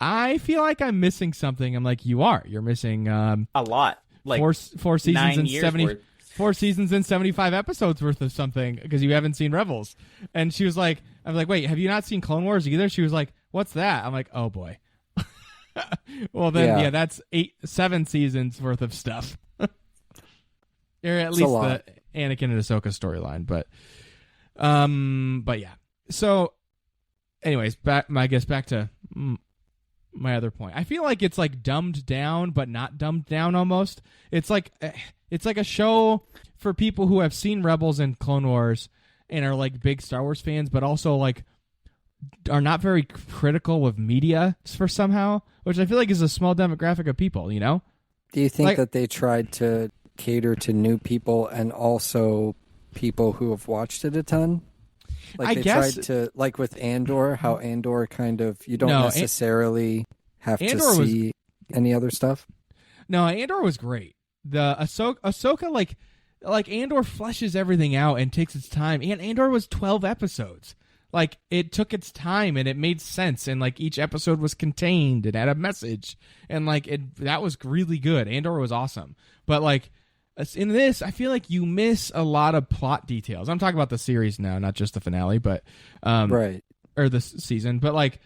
I feel like I'm missing something. I'm like, you're missing a lot. Like four seasons 9 and years 70 worth. 4 seasons and 75 episodes worth of something because you haven't seen Rebels. And she was like, I was like, wait, have you not seen Clone Wars either? She was like, what's that? I'm like, oh boy. Well then, that's 7 seasons worth of stuff. Or at least the Anakin and Ahsoka storyline, but yeah. So, anyways, back to my other point. I feel like it's like dumbed down, but not dumbed down. Almost, it's like a show for people who have seen Rebels and Clone Wars and are like big Star Wars fans, but also like are not very critical of media for somehow, which I feel like is a small demographic of people. You know? Do you think that they tried to cater to new people and also people who have watched it a ton? Like they tried to, like with Andor, how Andor kind of, you don't necessarily have to see any other stuff. No, Andor was great. The Ahsoka like Andor fleshes everything out and takes its time. And Andor was 12 episodes. Like it took its time and it made sense. And like each episode was contained and had a message. And like that was really good. Andor was awesome. But like in this, I feel like you miss a lot of plot details. I'm talking about the series now, not just the finale, but right, or the season. But like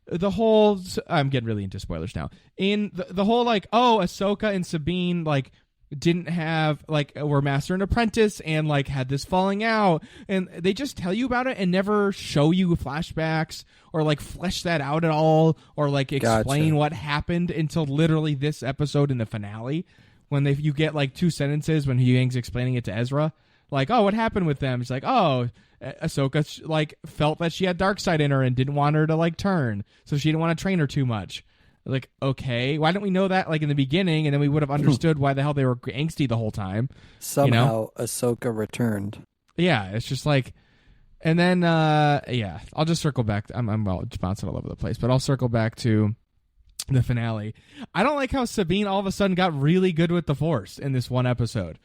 the whole. I'm getting really into spoilers now. In the whole like, oh, Ahsoka and Sabine like didn't have like were master and apprentice and like had this falling out, and they just tell you about it and never show you flashbacks or like flesh that out at all or like explain what happened until literally this episode in the finale. When you get like 2 sentences when Huyang's explaining it to Ezra, like, oh, what happened with them? It's like, oh, Ahsoka like felt that she had dark side in her and didn't want her to like turn, so she didn't want to train her too much. Like, okay, why didn't we know that like in the beginning, and then we would have understood why the hell they were angsty the whole time. Somehow Ahsoka returned. Yeah, it's just like, and then I'll just circle back. I'm bouncing all over the place, but I'll circle back to the finale. I don't like how Sabine all of a sudden got really good with the Force in this one episode.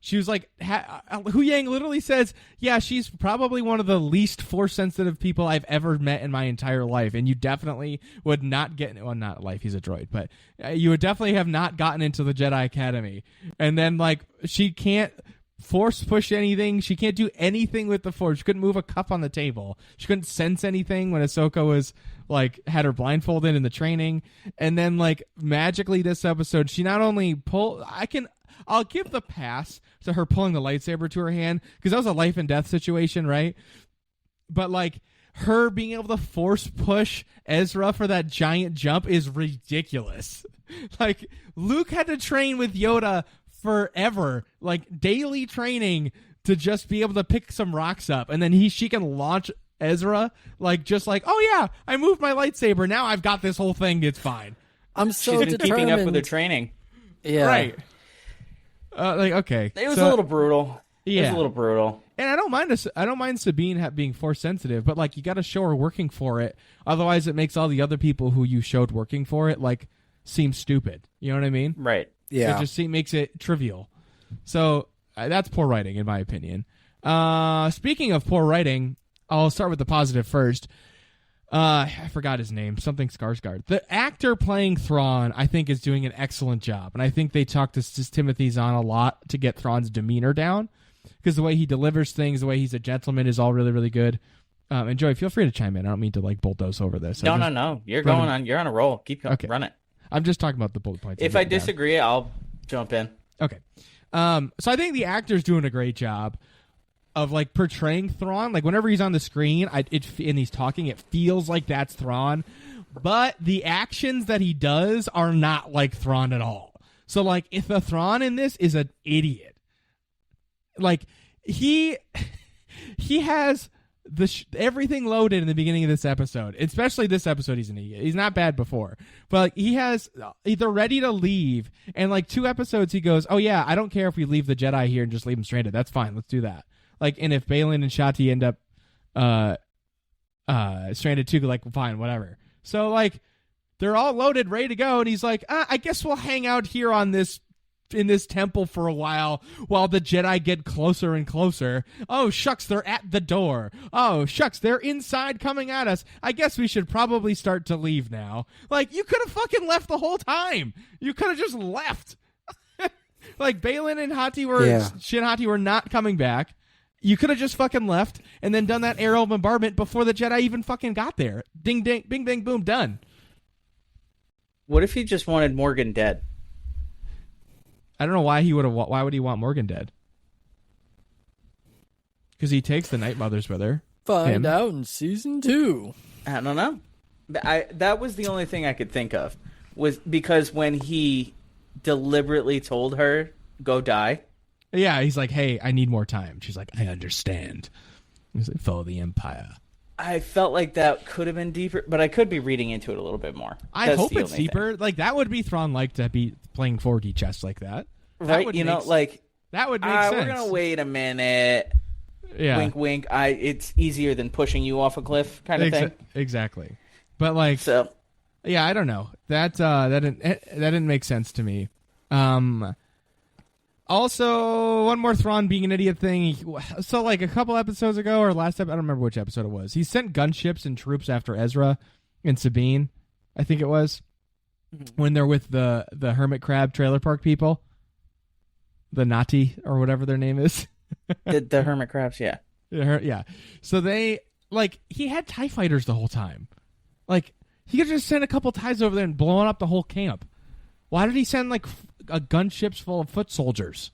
She was like, Huyang literally says, yeah, she's probably one of the least Force-sensitive people I've ever met in my entire life, and you definitely would not get, well, not life, he's a droid, but you would definitely have not gotten into the Jedi Academy. And then, like, she can't Force push anything. She can't do anything with the Force. She couldn't move a cup on the table. She couldn't sense anything when Ahsoka was, like, had her blindfolded in the training. And then, like, magically this episode, she not only I'll give the pass to her pulling the lightsaber to her hand, because that was a life and death situation, right? But, like, her being able to Force push Ezra for that giant jump is ridiculous. Like, Luke had to train with Yoda forever, like, daily training to just be able to pick some rocks up, and then she can launch Ezra, like, just like, oh, yeah, I moved my lightsaber. Now I've got this whole thing. It's fine. I'm so She's been keeping up with her training. Yeah. Right. Like, okay. It was a little brutal. Yeah. It was a little brutal. And I don't mind Sabine being Force sensitive, but like you got to show her working for it. Otherwise, it makes all the other people who you showed working for it like seem stupid. You know what I mean? Right. Yeah. It just makes it trivial. So that's poor writing, in my opinion. Speaking of poor writing, I'll start with the positive first. I forgot his name. Something Skarsgård. The actor playing Thrawn, I think, is doing an excellent job. And I think they talked to Timothy Zahn a lot to get Thrawn's demeanor down. Because the way he delivers things, the way he's a gentleman is all really, really good. And Joey, feel free to chime in. I don't mean to like bulldoze over this. No. You're on a roll. Keep going. Okay. Run it. I'm just talking about the bullet points. If I disagree, I'll jump in. Okay. So I think the actor's doing a great job of like portraying Thrawn. Like whenever he's on the screen, and he's talking, it feels like that's Thrawn. But the actions that he does are not like Thrawn at all. So like if the Thrawn in this is an idiot, like he has everything loaded in the beginning of this episode. Especially this episode, he's an idiot. He's not bad before, but like, they're ready to leave. And like 2 episodes, he goes, "Oh yeah, I don't care if we leave the Jedi here and just leave them stranded. That's fine. Let's do that." Like, and if Balin and Shati end up stranded too, like, fine, whatever. So like they're all loaded, ready to go, and he's like, I guess we'll hang out here in this temple for a while the Jedi get closer and closer. Oh, shucks, they're at the door. Oh, shucks, they're inside coming at us. I guess we should probably start to leave now. Like, you could have fucking left the whole time. You could have just left. Like, Balin and Shin Hati were not coming back. You could have just fucking left and then done that aerial bombardment before the Jedi even fucking got there. Ding, ding, bing, bang, boom, done. What if he just wanted Morgan dead? I don't know why why would he want Morgan dead? Because he takes the Night Mothers with her. Find out in season 2. I don't know. That was the only thing I could think of. Was because when he deliberately told her, go die. Yeah, he's like, hey, I need more time. She's like, I understand. He's like, follow the Empire. I felt like that could have been deeper, but I could be reading into it a little bit more. I hope it's deeper. Thing. Like, that would be Thrawn-like to be playing 4D chess like that. Right? That would make sense. We're going to wait a minute. Yeah. Wink, wink. It's easier than pushing you off a cliff kind of thing. Exactly. But, like, so, yeah, I don't know. That didn't make sense to me. Also, one more Thrawn being an idiot thing. So, like, a couple episodes ago, or last episode, I don't remember which episode it was, he sent gunships and troops after Ezra and Sabine, I think it was, when they're with the Hermit Crab trailer park people. the Nati or whatever their name is. the hermit crabs, yeah. Yeah. So they, like, he had TIE fighters the whole time. Like, he could just send a couple TIEs over there and blowing up the whole camp. Why did he send, like, gunships full of foot soldiers?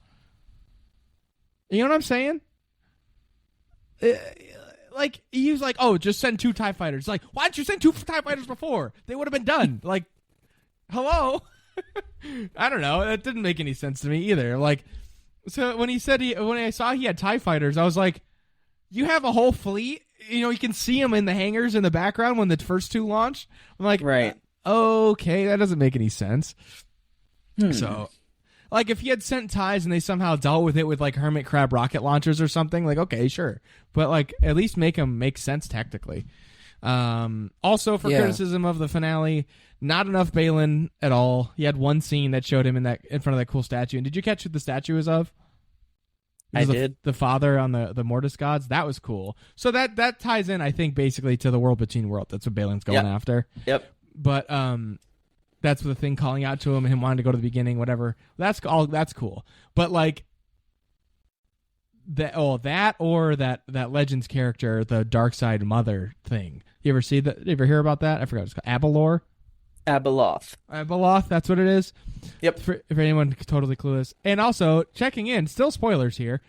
You know what I'm saying? Like, he was like, oh, just send 2 TIE fighters. Like, why didn't you send 2 TIE fighters before? They would have been done. Like, hello? I don't know. That didn't make any sense to me either. Like, so when I saw he had TIE fighters, I was like, you have a whole fleet? You know, you can see them in the hangars in the background when the first 2 launch. I'm like, right. Okay, that doesn't make any sense. So, like, if he had sent TIEs and they somehow dealt with it with, like, hermit crab rocket launchers or something, like, okay, sure. But, like, at least make them make sense tactically. Also, for criticism of the finale, not enough Balin at all. He had one scene that showed him in front of that cool statue. And did you catch what the statue is of? I did. The father on the Mortis gods. That was cool. So that ties in, I think, basically to the world between worlds. That's what Balin's going after. Yep. But that's the thing calling out to him and him wanting to go to the beginning, whatever. That's cool. But like that or that Legends character, the Dark Side Mother thing. You ever see that? You ever hear about that? I forgot what it's called. Abeloth, that's what it is. Yep. For anyone totally clueless. And also, checking in, still spoilers here.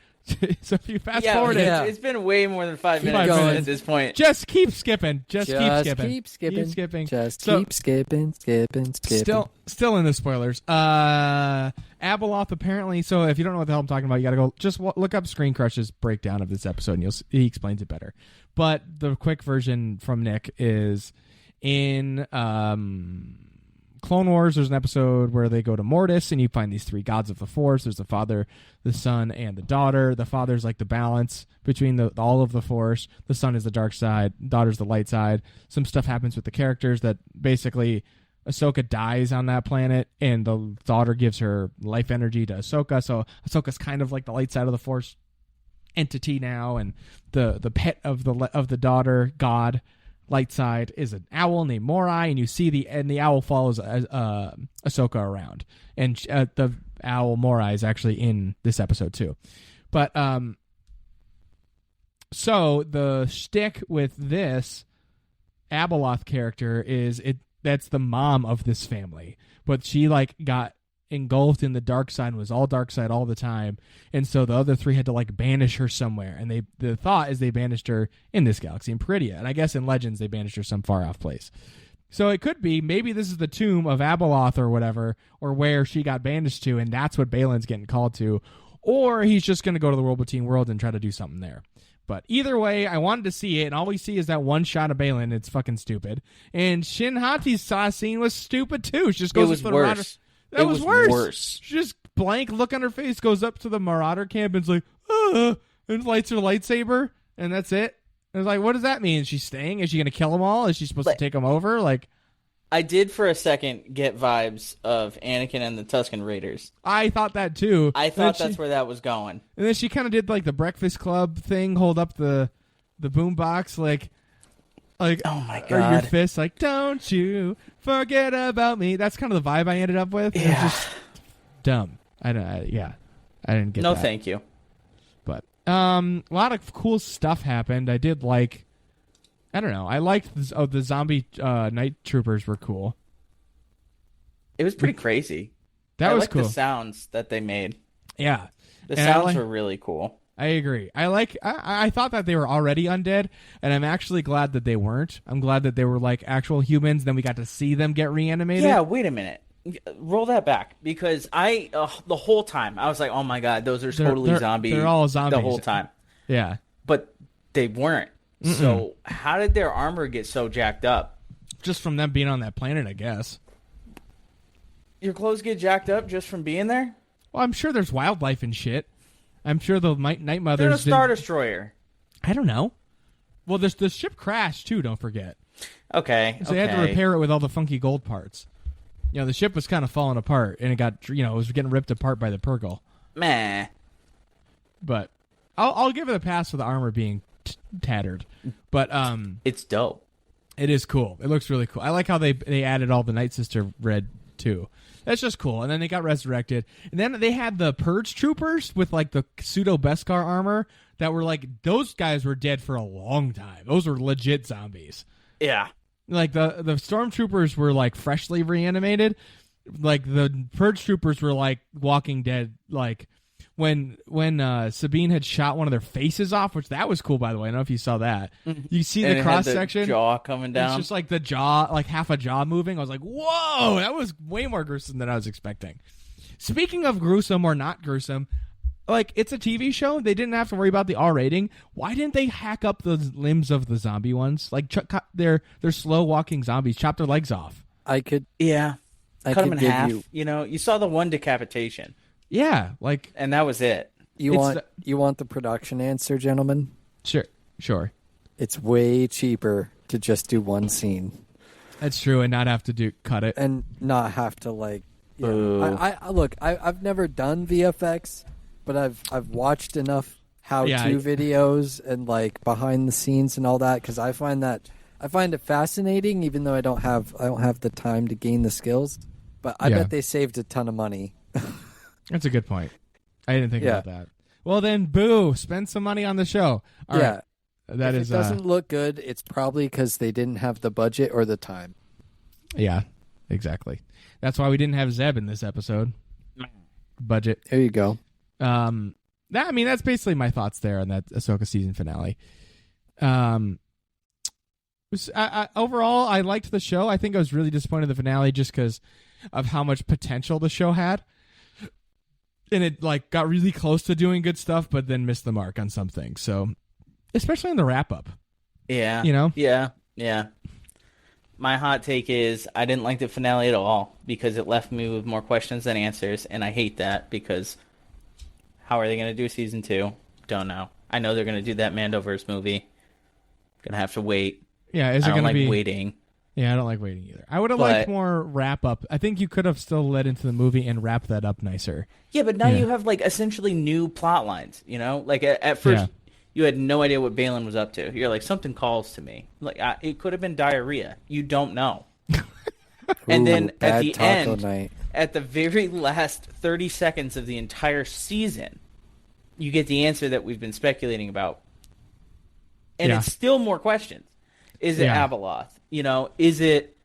So if you fast forward it's been way more than 5 minutes at this point. Just keep skipping. Just keep skipping. Keep skipping. Just So, keep skipping. Still in the spoilers. Abeloth apparently. So if you don't know what the hell I'm talking about, you got to go just look up Screen Crush's breakdown of this episode, and he explains it better. But the quick version from Nick is in Clone Wars, there's an episode where they go to Mortis and you find these 3 gods of the Force. There's the father, the son, and the daughter. The father's like the balance between all of the Force. The son is the dark side. The daughter's the light side. Some stuff happens with the characters that basically Ahsoka dies on that planet and the daughter gives her life energy to Ahsoka. So Ahsoka's kind of like the light side of the Force entity now, and the pet of the daughter, God, light side, is an owl named Morai, and you see the owl follows Ahsoka around, and the owl Morai is actually in this episode too. But so the shtick with this Abeloth character is that's the mom of this family, but she like got engulfed in the dark side and was all dark side all the time, and so the other 3 had to like banish her somewhere, and the thought is they banished her in this galaxy in Peridia, and I guess in Legends they banished her some far off place. So it could be maybe this is the tomb of Abeloth or whatever, or where she got banished to, and that's what Balin's getting called to, or he's just going to go to the world between worlds and try to do something there. But either way, I wanted to see it, and all we see is that one shot of Balin. It's fucking stupid. And Shin Hati's scene was stupid too. She just goes it was to the worse. That was worse. She just blank look on her face, goes up to the Marauder camp, and is like, and lights her lightsaber, and that's it. And it's like, what does that mean? Is she staying? Is she going to kill them all? Is she supposed to take them over? Like, I did for a second get vibes of Anakin and the Tusken Raiders. I thought that too. I thought that's where that was going. And then she kind of did like the Breakfast Club thing, hold up the boom box, like, oh my god, or your fist, like, don't you forget about me. That's kind of the vibe I ended up with. Yeah. It's just dumb. I didn't get no that. Thank you. But a lot of cool stuff happened. I did like, I don't know, I liked the zombie night troopers were cool. It was pretty crazy. That was cool. The sounds that they made. Yeah, the sounds were really cool. I agree. I thought that they were already undead, and I'm actually glad that they weren't. I'm glad that they were like actual humans. Then we got to see them get reanimated. Yeah, wait a minute. Roll that back, because the whole time I was like, oh my god, those are totally zombies. They're all zombies the whole time. Yeah, but they weren't. Mm-mm. So how did their armor get so jacked up? Just from them being on that planet, I guess. Your clothes get jacked up just from being there? Well, I'm sure there's wildlife and shit. I'm sure the Night Mothers... They're a Star Destroyer. I don't know. Well, the ship crashed, too, don't forget. Okay. So they had to repair it with all the funky gold parts. You know, the ship was kind of falling apart, and it got, it was getting ripped apart by the Purgle. Meh. But I'll give it a pass for the armor being tattered. But it's dope. It is cool. It looks really cool. I like how they added all the Night Sister red too. That's just cool. And then they got resurrected. And then they had the Purge Troopers with like the pseudo Beskar armor that were like, those guys were dead for a long time. Those were legit zombies. Yeah. Like the Stormtroopers were like freshly reanimated. Like the Purge Troopers were like Walking Dead. Like when Sabine had shot one of their faces off, which that was cool, by the way. I don't know if you saw that. You see And the it cross had the section, jaw coming down. It's just like the jaw, like half a jaw moving. I was like, whoa, that was way more gruesome than I was expecting. Speaking of gruesome or not gruesome, like, it's a TV show. They didn't have to worry about the R rating. Why didn't they hack up the limbs of the zombie ones? Like, they're slow walking zombies. Chop their legs off. Cut them in half. You saw the one decapitation. Yeah, like, and that was it. You want the production answer, gentlemen? Sure. It's way cheaper to just do one scene. That's true, and not have to cut it and not have to like. I've never done VFX. But I've watched enough how-to videos and like behind the scenes and all that because I find it fascinating, even though I don't have the time to gain the skills. But I bet they saved a ton of money. That's a good point. I didn't think about that. Well, then, boo! Spend some money on the show. All right. If it doesn't look good, it's probably because they didn't have the budget or the time. Yeah, exactly. That's why we didn't have Zeb in this episode. Budget. There you go. That's basically my thoughts there on that Ahsoka season finale. Overall, I liked the show. I think I was really disappointed in the finale just because of how much potential the show had. And it like got really close to doing good stuff, but then missed the mark on some things. So, especially in the wrap-up. Yeah. Yeah. My hot take is I didn't like the finale at all because it left me with more questions than answers, and I hate that because... How are they going to do season 2? Don't know. I know they're going to do that Mandoverse movie. Going to have to wait. Yeah, is it going to be waiting? Yeah, I don't like waiting either. I would have liked more wrap up. I think you could have still led into the movie and wrapped that up nicer. Yeah, but now you have like essentially new plot lines. Like at first you had no idea what Balin was up to. You're like, something calls to me. Like it could have been diarrhea. You don't know. And then at the end. At the very last 30 seconds of the entire season, you get the answer that we've been speculating about. And it's still more questions. Is it Abeloth? Is it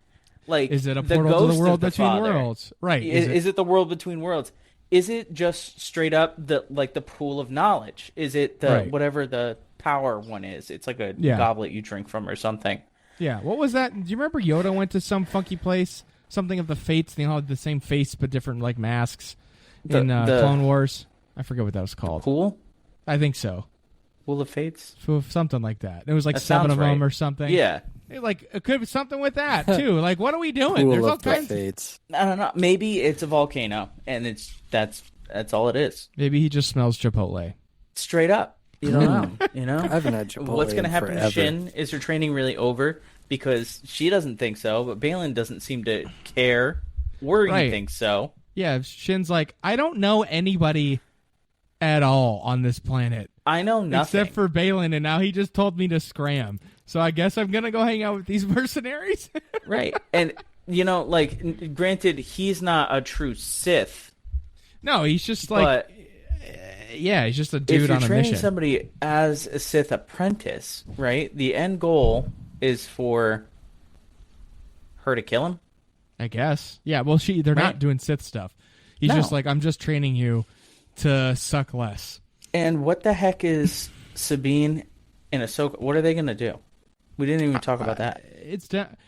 like is it a portal to the world between worlds? Right. Is it the world between worlds? Is it just straight up the pool of knowledge? Is it the whatever the power one is? It's like a goblet you drink from or something. Yeah. What was that? Do you remember Yoda went to some funky place? Something of the Fates. They all had the same face but different like masks in Clone Wars. I forget what that was called. Pool? I think so. Pool of Fates? Something like that. There was like 7 of them or something. Yeah. It could be something with that too. Like, what are we doing? Pool There's all of the kinds. Fates. I don't know. Maybe it's a volcano, and that's all it is. Maybe he just smells Chipotle. Straight up. You don't know. I haven't had Chipotle. What's going to happen forever. to Shin? Is her training really over? Because she doesn't think so, but Balin doesn't seem to care. Or he thinks so. Yeah, Shin's like, I don't know anybody at all on this planet. I know nothing. Except for Balin, and now he just told me to scram. So I guess I'm going to go hang out with these mercenaries. Right. And, granted, he's not a true Sith. No, he's just like... he's just a dude on a mission. If you're training somebody as a Sith apprentice, right, the end goal is for her to kill him? I guess. Yeah, well, they're not doing Sith stuff. He's just like, I'm just training you to suck less. And what the heck is Sabine and Ahsoka? What are they going to do? We didn't even talk about that.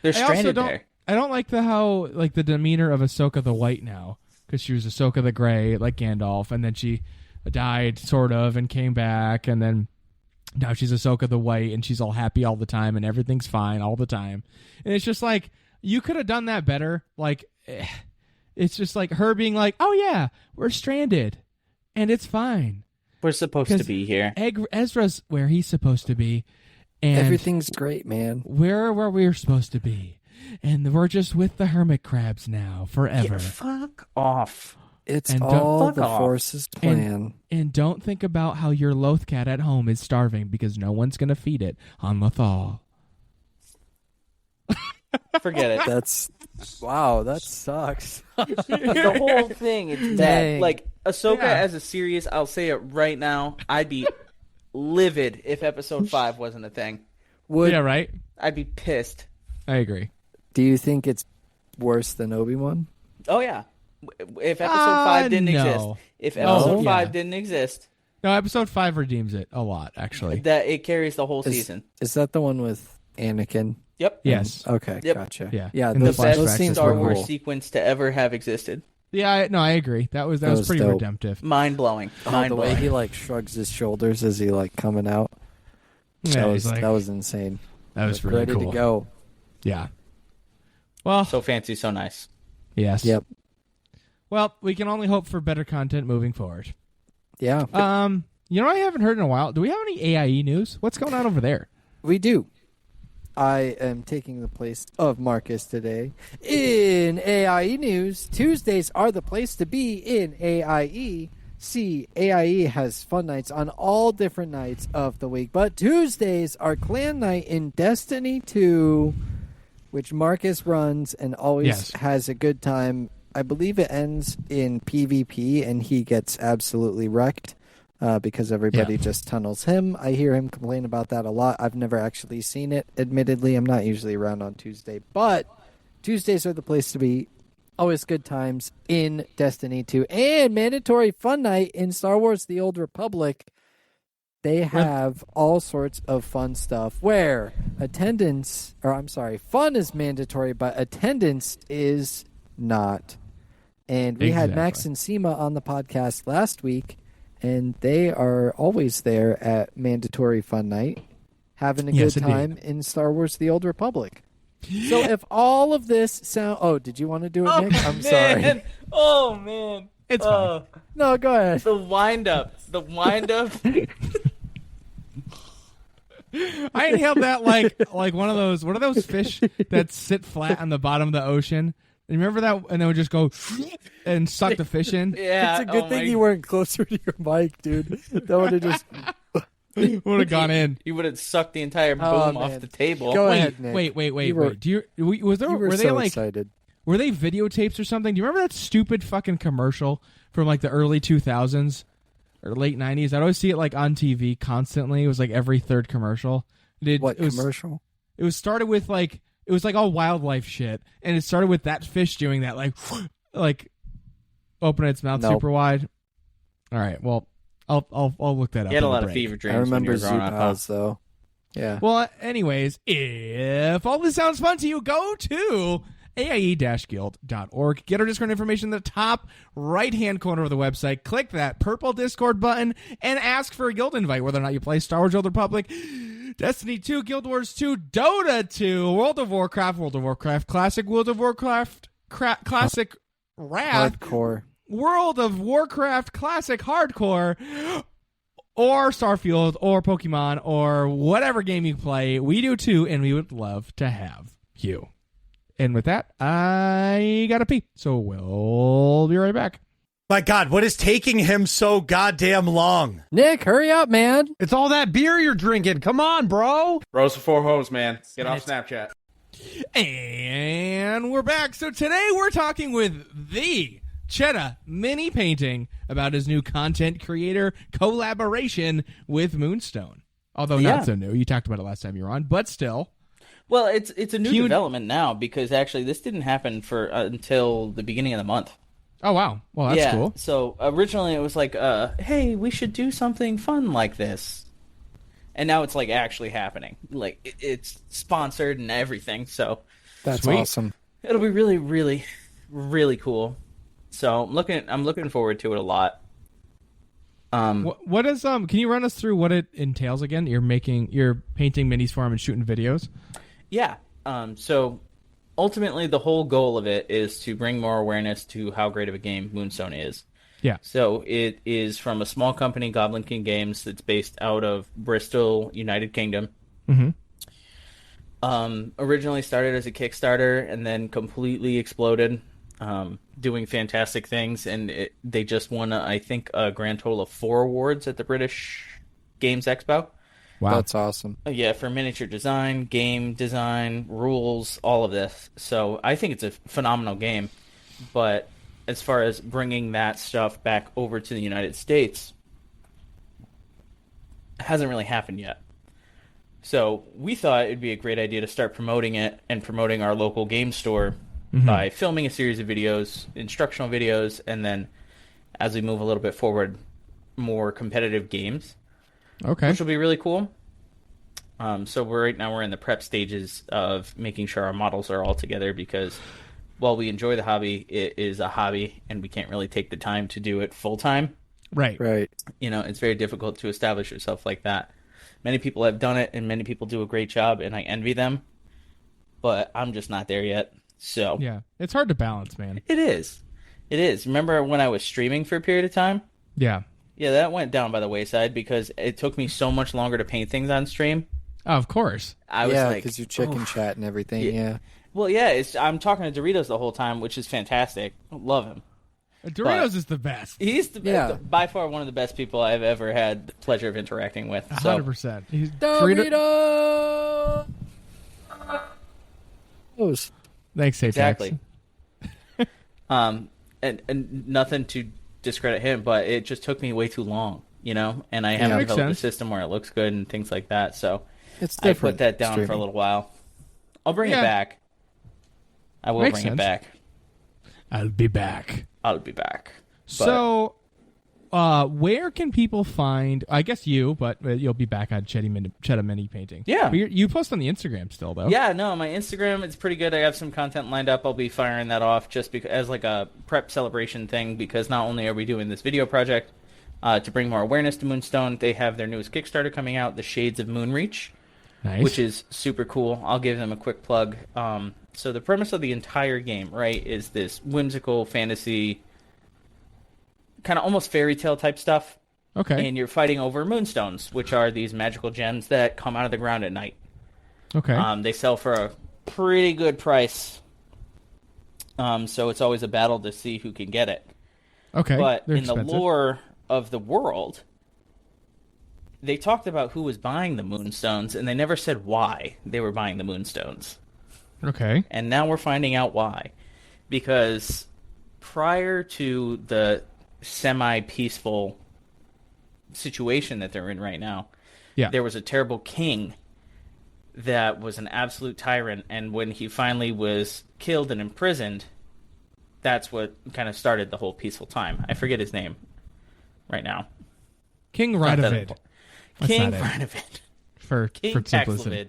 They're stranded there. I don't like the demeanor of Ahsoka the White now, because she was Ahsoka the Gray, like Gandalf, and then she died, sort of, and came back, and then now she's Ahsoka the White, and she's all happy all the time, and everything's fine all the time. And it's just like, you could have done that better. Like, it's just like her being like, oh yeah, we're stranded, and it's fine. We're supposed to be here. Ezra's where he's supposed to be. And everything's great, man. We're where we're supposed to be. And we're just with the hermit crabs now, forever. Yeah, fuck off. It's all the Force's plan. And don't think about how your Lothcat at home is starving because no one's going to feed it on Lothal. Forget it. Wow, that sucks. The whole thing, it's Dang. bad. Like, Ahsoka Yeah. as a series, I'll say it right now, I'd be livid if Episode 5 wasn't a thing. Would Yeah, right? I'd be pissed. I agree. Do you think it's worse than Obi-Wan? Oh, yeah. If Episode 5 didn't no. exist, if Episode Oh, 5 yeah. didn't exist, No, episode 5 redeems it a lot, actually. that it carries the whole season. Is that the one with Anakin? Yep. Yes. Okay, Yep. gotcha. Yeah. Yeah, And The those, the best those flashbacks scenes Star were Wars cool. sequence to ever have existed. Yeah, I agree. That was was pretty dope. redemptive. Mind-blowing. Oh, the way Mind-blowing. he like shrugs his shoulders as he like coming out. Yeah, that he's was like- that was insane. That was Like, really ready cool. to go. Yeah. Well, So fancy, so nice. yes. Yep. Well, we can only hope for better content moving forward. Yeah, You know what I haven't heard in a while? Do we have any AIE news? What's going on over there? we do. I am taking the place of Marcus today. In AIE news, Tuesdays are the place to be in AIE. See, AIE has fun nights on all different nights of the week, but Tuesdays are clan night in Destiny 2, which Marcus runs and always Yes. has a good time. I believe it ends in PvP and he gets absolutely wrecked. Because everybody just tunnels him. I hear him complain about that a lot. I've never actually seen it. Admittedly, I'm not usually around on Tuesday, but Tuesdays are the place to be. Always good times in Destiny 2. And mandatory fun night in Star Wars The Old Republic. They have all sorts of fun stuff where fun is mandatory, but attendance is not. And we had Max and Seema on the podcast last week. And they are always there at Mandatory Fun Night, having a Yes, good indeed. time in Star Wars The Old Republic. So if all of this sound... Oh, did you want to do it, Nick? I'm sorry. Oh, man. It's fine. No, go ahead. The wind-up. I inhaled that like one of those. What are those fish that sit flat on the bottom of the ocean? You remember that? And they would just go and suck the fish in. Yeah. It's a good thing you weren't closer to your mic, dude. That would have just... Would have gone in. You would have sucked the entire boom Oh, off man. the table. Go Wait, ahead, Nick. wait. You were- Do you was there You were were they so like excited. were they videotapes or something? Do you remember that stupid fucking commercial from like the early 2000s or late 90s? I'd always see it like on TV constantly. It was like every third commercial. What it was, commercial? It was started with like it was like all wildlife shit, and it started with that fish doing that like open its mouth Nope. super wide. All right, well I'll look that up. You had a on the lot of break. fever dreams I remember when you were growing up. huh? Zupaz, though. Yeah. Well, anyways, if all this sounds fun to you, go to aie-guild.org. Get our Discord information in the top right-hand corner of the website. Click that purple Discord button and ask for a guild invite, whether or not you play Star Wars: Old Republic, Destiny 2, Guild Wars 2, Dota 2, World of Warcraft Classic, World of Warcraft Classic Wrath, Hardcore. World of Warcraft Classic Hardcore, or Starfield, or Pokemon, or whatever game you play. We do too, and we would love to have you. And with that, I gotta pee, so we'll be right back. My God, what is taking him so goddamn long? Nick, hurry up, man. It's all that beer you're drinking. Come on, bro. Rose before hose, man. Get off Snapchat. And we're back. So today we're talking with the Chetta Mini Painting about his new content creator collaboration with Moonstone. Although Yeah. not so new. You talked about it last time you were on, but still. Well, it's a new You- development now because actually this didn't happen for until the beginning of the month. Oh, wow. Well, that's yeah. cool. So originally it was like, hey, we should do something fun like this. And now it's like actually happening. Like it's sponsored and everything. So That's Sweet. awesome. it'll be really, really, really cool. So I'm looking forward to it a lot. What is can you run us through what it entails again? You're painting minis for him and shooting videos. Yeah. So ultimately the whole goal of it is to bring more awareness to how great of a game Moonstone is. Yeah. So it is from a small company, Goblin King Games, that's based out of Bristol, United Kingdom. Mm-hmm. Originally started as a Kickstarter and then completely exploded, doing fantastic things. And they just won, I think, a grand total of 4 awards at the British Games Expo. Wow. That's awesome. Yeah, for miniature design, game design, rules, all of this. So I think it's a phenomenal game. But as far as bringing that stuff back over to the United States, it hasn't really happened yet. So we thought it'd be a great idea to start promoting it and promoting our local game store by filming a series of videos, instructional videos, and then as we move a little bit forward, more competitive games. Okay. Which will be really cool. So right now we're in the prep stages of making sure our models are all together because while we enjoy the hobby, it is a hobby and we can't really take the time to do it full time. Right. It's very difficult to establish yourself like that. Many people have done it and many people do a great job and I envy them, but I'm just not there yet. So Yeah. It's hard to balance, man. It is. Remember when I was streaming for a period of time? Yeah. Yeah, that went down by the wayside because it took me so much longer to paint things on stream. Oh, of course. I was like, because you chicken chat and everything. Yeah. Well, yeah, I'm talking to Doritos the whole time, which is fantastic. Love him. Doritos is the best. He's by far one of the best people I've ever had the pleasure of interacting with. So. 100%. Doritos! Thanks, Safe Exactly. And nothing to discredit him, but it just took me way too long, and I haven't Makes developed a sense. system where it looks good and things like that. So It's I different. put that down for a streaming. little while. I'll bring it Yeah. back. I will Makes bring it sense. back. I'll be back. I'll be back. But So, where can people find? I guess you, but you'll be back on Chetta Mini Painting. Yeah. But you post on the Instagram still, though. yeah, no, my Instagram is pretty good. I have some content lined up. I'll be firing that off just as like a prep celebration thing because not only are we doing this video project to bring more awareness to Moonstone, they have their newest Kickstarter coming out, The Shades of Moonreach, Nice. which is super cool. I'll give them a quick plug. So the premise of the entire game, right, is this whimsical fantasy, kind of almost fairy tale type stuff. Okay. And you're fighting over moonstones, which are these magical gems that come out of the ground at night. Okay. They sell for a pretty good price. So it's always a battle to see who can get it. Okay. But They're in the expensive. lore of the world, they talked about who was buying the moonstones, and they never said why they were buying the moonstones. Okay. And now we're finding out why. Because prior to the semi-peaceful situation that they're in right now, Yeah. there was a terrible king that was an absolute tyrant, and when he finally was killed and imprisoned, that's what kind of started the whole peaceful time. I forget his name right now. King Not that Radovid. important. That's King not it. Radovid. For King simplicity. Paxlovid.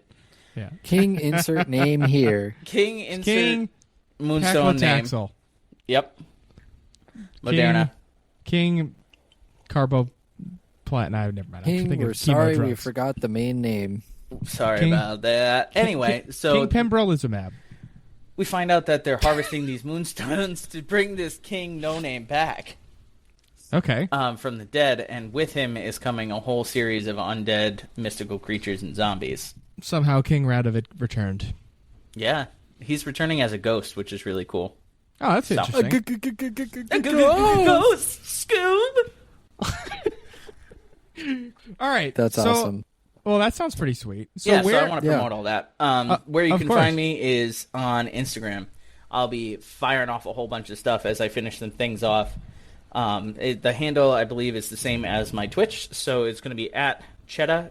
Yeah. King insert name here. King insert King Moonstone name. Paclitaxel. Yep. Moderna. King Carbo Plat. No, never mind. I'm King, thinking we're of chemo sorry we drugs. forgot the main name. Sorry King- about that. Anyway, so King Pembrolizumab. we find out that they're harvesting these moonstones to bring this King No Name back Okay. from the dead, and with him is coming a whole series of undead mystical creatures and zombies. Somehow King Radovid returned. Yeah, he's returning as a ghost, which is really cool. Oh, that's So- interesting. Ghost Scoob. All right. That's so, awesome. Well, that sounds pretty sweet. So Yeah, where? so I want to promote all that. Where you of can course. find me is on Instagram. I'll be firing off a whole bunch of stuff as I finish some things off. The handle, I believe, is the same as my Twitch, so it's going to be at Chetta,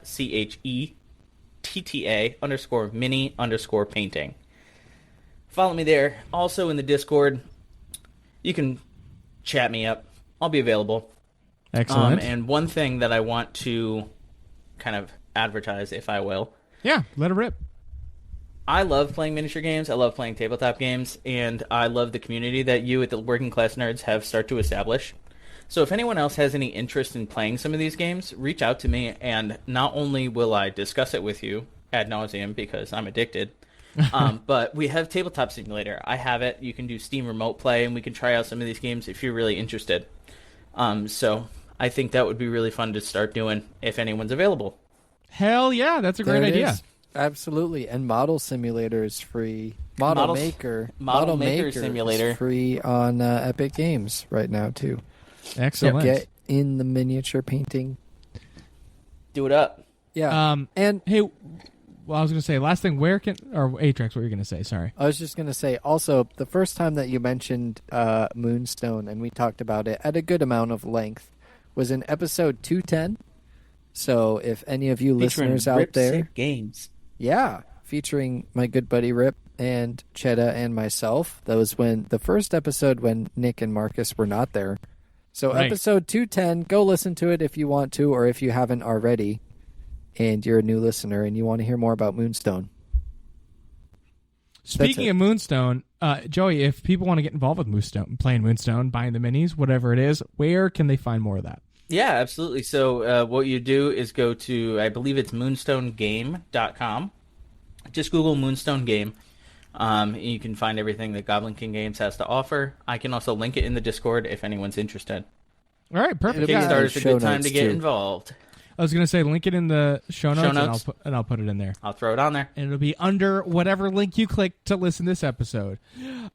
CHETTA _mini _painting. Follow me there. Also in the Discord, you can chat me up. I'll be available. Excellent. And one thing that I want to kind of advertise, if I will, yeah, let it rip. I love playing miniature games. I love playing tabletop games, and I love the community that you at the Working Class Nerds have started to establish. So if anyone else has any interest in playing some of these games, reach out to me, and not only will I discuss it with you ad nauseum because I'm addicted, but we have Tabletop Simulator. I have it. You can do Steam Remote Play, and we can try out some of these games if you're really interested. So I think that would be really fun to start doing if anyone's available. Hell yeah, that's a great There it idea. is. Absolutely. And Model Simulator is free. Model Maker Simulator is free on Epic Games right now, too. So Excellent. get in the miniature painting. Do it up. Yeah. And hey, well, I was going to say last thing. Where can or Atrax? What were you going to say? Sorry. I was just going to say also the first time that you mentioned Moonstone and we talked about it at a good amount of length was in episode 210. So if any of you listeners out Rip there, Sick Games. yeah, featuring my good buddy Rip and Chetta and myself. That was when the first episode when Nick and Marcus were not there. So Right. episode 210, go listen to it if you want to, or if you haven't already, and you're a new listener and you want to hear more about Moonstone. Speaking of Moonstone, Joey, if people want to get involved with Moonstone, playing Moonstone, buying the minis, whatever it is, where can they find more of that? Yeah, absolutely. So what you do is go to, I believe it's moonstonegame.com. Just Google Moonstone Game. You can find everything that Goblin King Games has to offer. I can also link it in the Discord if anyone's interested. All right, perfect. It'll be in the Kickstarter's a show good time notes, to get too. involved. I was going to say link it in the show notes, notes. And I'll put it in there. I'll throw it on there. And it'll be under whatever link you click to listen to this episode.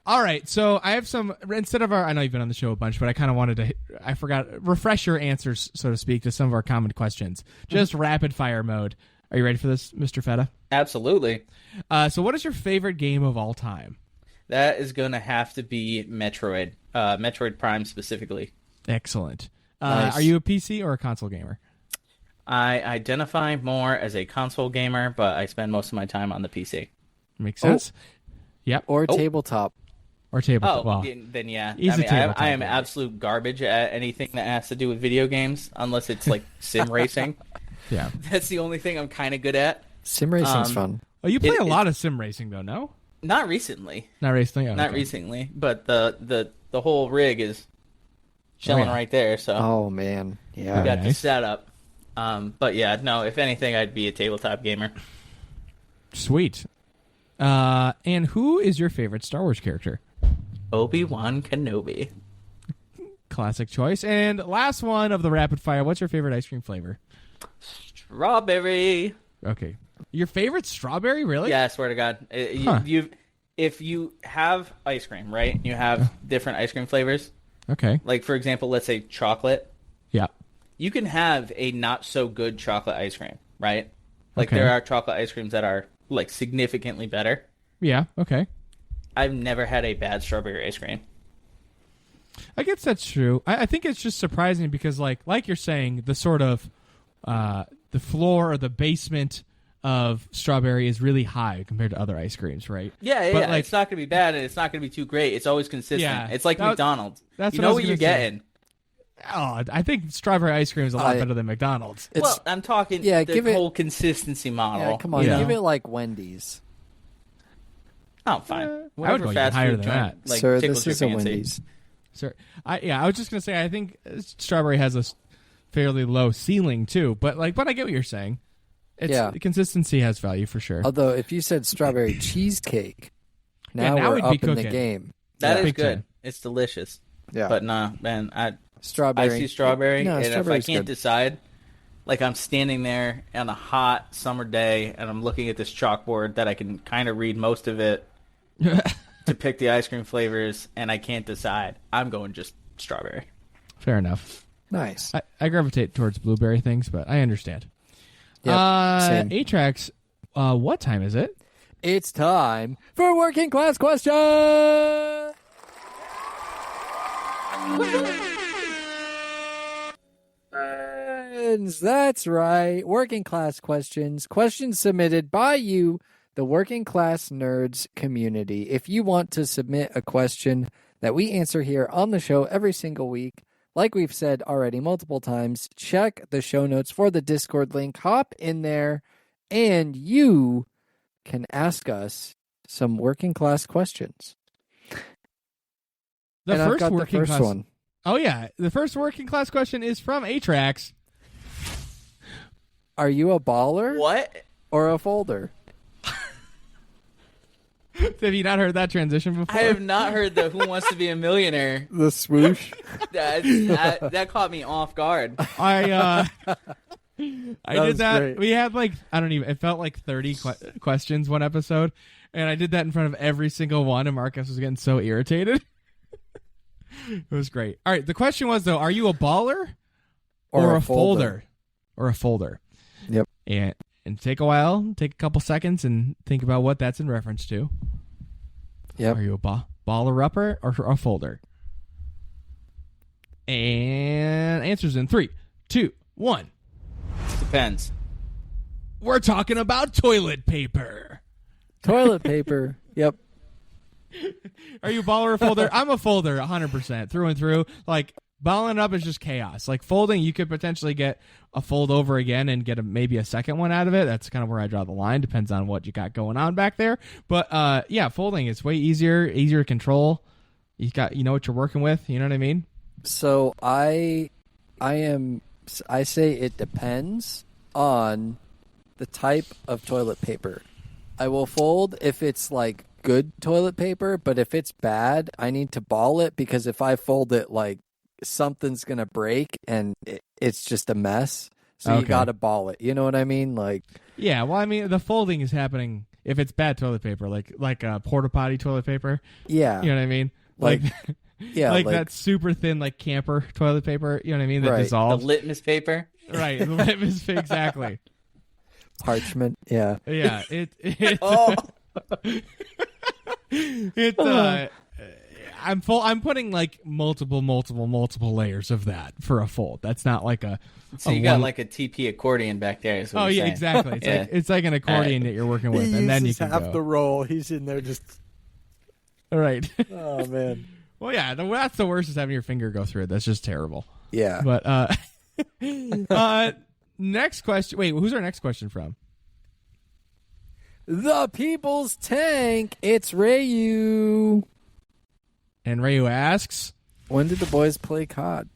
All right, so I have some, instead of I know you've been on the show a bunch, but I kind of wanted to, I forgot, refresh your answers, so to speak, to some of our common questions. Just rapid fire mode. Are you ready for this, Mr. Fetta? Absolutely. So what is your favorite game of all time? That is going to have to be Metroid. Metroid Prime specifically. Excellent. Nice. Are you a PC or a console gamer? I identify more as a console gamer, but I spend most of my time on the PC. Makes sense. Yep. Or tabletop. Or tabletop. Oh, Well, then yeah. he's a I mean, tabletop I am gamer. absolute garbage at anything that has to do with video games, unless it's like sim racing. yeah. That's the only thing I'm kind of good at. Sim racing's fun. Oh, you play It- a lot of sim racing, though, no? Not recently. Not racing? Oh, Not okay. recently, but the whole rig is chilling yeah. right there, so Oh, man. we Yeah. got the nice. setup. But yeah, no, if anything, I'd be a tabletop gamer. Sweet. And who is your favorite Star Wars character? Obi-Wan Kenobi. Classic choice. And last one of the rapid fire. What's your favorite ice cream flavor? Strawberry. Okay. Your favorite strawberry, really? Yeah, I swear to God. Huh. If you have ice cream, right? You have different ice cream flavors. Okay. Like, for example, let's say chocolate. Yeah. You can have a not-so-good chocolate ice cream, right? Like, Okay. there are chocolate ice creams that are, like, significantly better. Yeah. Okay. I've never had a bad strawberry ice cream. I guess that's true. I think it's just surprising because, like you're saying, the sort of the floor or the basement of strawberry is really high compared to other ice creams, right? Yeah, But, yeah. like- It's not going to be bad, and it's not going to be too great. It's always consistent. Yeah, It's like that- McDonald's. that's you what I know was what you're gonna say. getting. Oh, I think strawberry ice cream is a lot I- better than McDonald's. It's, Well, I'm talking yeah, the give it- whole consistency model. yeah, come on. You know? Give it like Wendy's. Oh, fine. I would Whatever go even fast higher food than joint, that. like, Sir, tickles this is your a fancy. Wendy's. Sir, I was just gonna say I think strawberry has a fairly low ceiling too, but I get what you're saying. Yeah. Consistency has value for sure. Although, if you said strawberry cheesecake, Yeah, now now we're we'd be up in the cooking. game. That Yeah. is Big good. time. It's delicious. Yeah. But nah, man, I Strawberry. see strawberry, No, and if I strawberry's can't good. decide, like I'm standing there on a hot summer day, and I'm looking at this chalkboard that I can kind of read most of it to pick the ice cream flavors, and I can't decide, I'm going just strawberry. Fair enough. Nice. I gravitate towards blueberry things, but I understand. Yep, same. Atrax, what time is it? It's time for working class question. That's right. Working class questions. Questions submitted by you, the working class nerds community. If you want to submit a question that we answer here on the show every single week, like we've said already multiple times, check the show notes for the Discord link. Hop in there, and you can ask us some working class questions. The and first I've got working the first class one. Oh yeah, the first working class question is from Atrax. Are you a baller What? or a folder? Have you not heard that transition before? I have not heard the Who Wants to Be a Millionaire. The swoosh. That caught me off guard. I did was that. great. We had it felt like 30 questions one episode, and I did that in front of every single one, and Marcus was getting so irritated. It was great. All right, the question was though, are you a baller or a folder? Or a folder. Yep. And take a while, take a couple seconds, and think about what that's in reference to. Yep. Are you a baller upper or a folder? And answers in 3, 2, 1. Depends. We're talking about toilet paper. Toilet paper. Yep. Are you a baller or a folder? I'm a folder, 100% through and through. Like, balling up is just chaos. Like, folding, you could potentially get a fold over again and get maybe a second one out of it. That's kind of where I draw the line. Depends on what you got going on back there. But yeah, folding is way easier to control. You know what you're working with. You know what I mean? So I say it depends on the type of toilet paper. I will fold if it's like good toilet paper, but if it's bad, I need to ball it, because if I fold it, like, something's gonna break and it's just a mess. So you gotta ball it. You know what I mean? Like, yeah. Well, I mean, the folding is happening if it's bad toilet paper, like a porta potty toilet paper. yeah, You know what I mean? Like, yeah, like that super thin, like camper toilet paper. You know what I mean? That Right. The dissolves. litmus paper. Right. The litmus paper, exactly. parchment. Yeah. Yeah. I'm putting like multiple layers of that for a fold. That's not like a. So you got like a TP accordion back there. Is what Oh you're yeah, saying. exactly. It's like an accordion that you're working with, He and then you uses can half go. the roll. He's in there just. All right. Oh man. Well, yeah, that's the worst is having your finger go through it. That's just terrible. Yeah. But next question. Wait, who's our next question from? The People's Tank. It's Rayu. And Rayu asks, When did the boys play COD?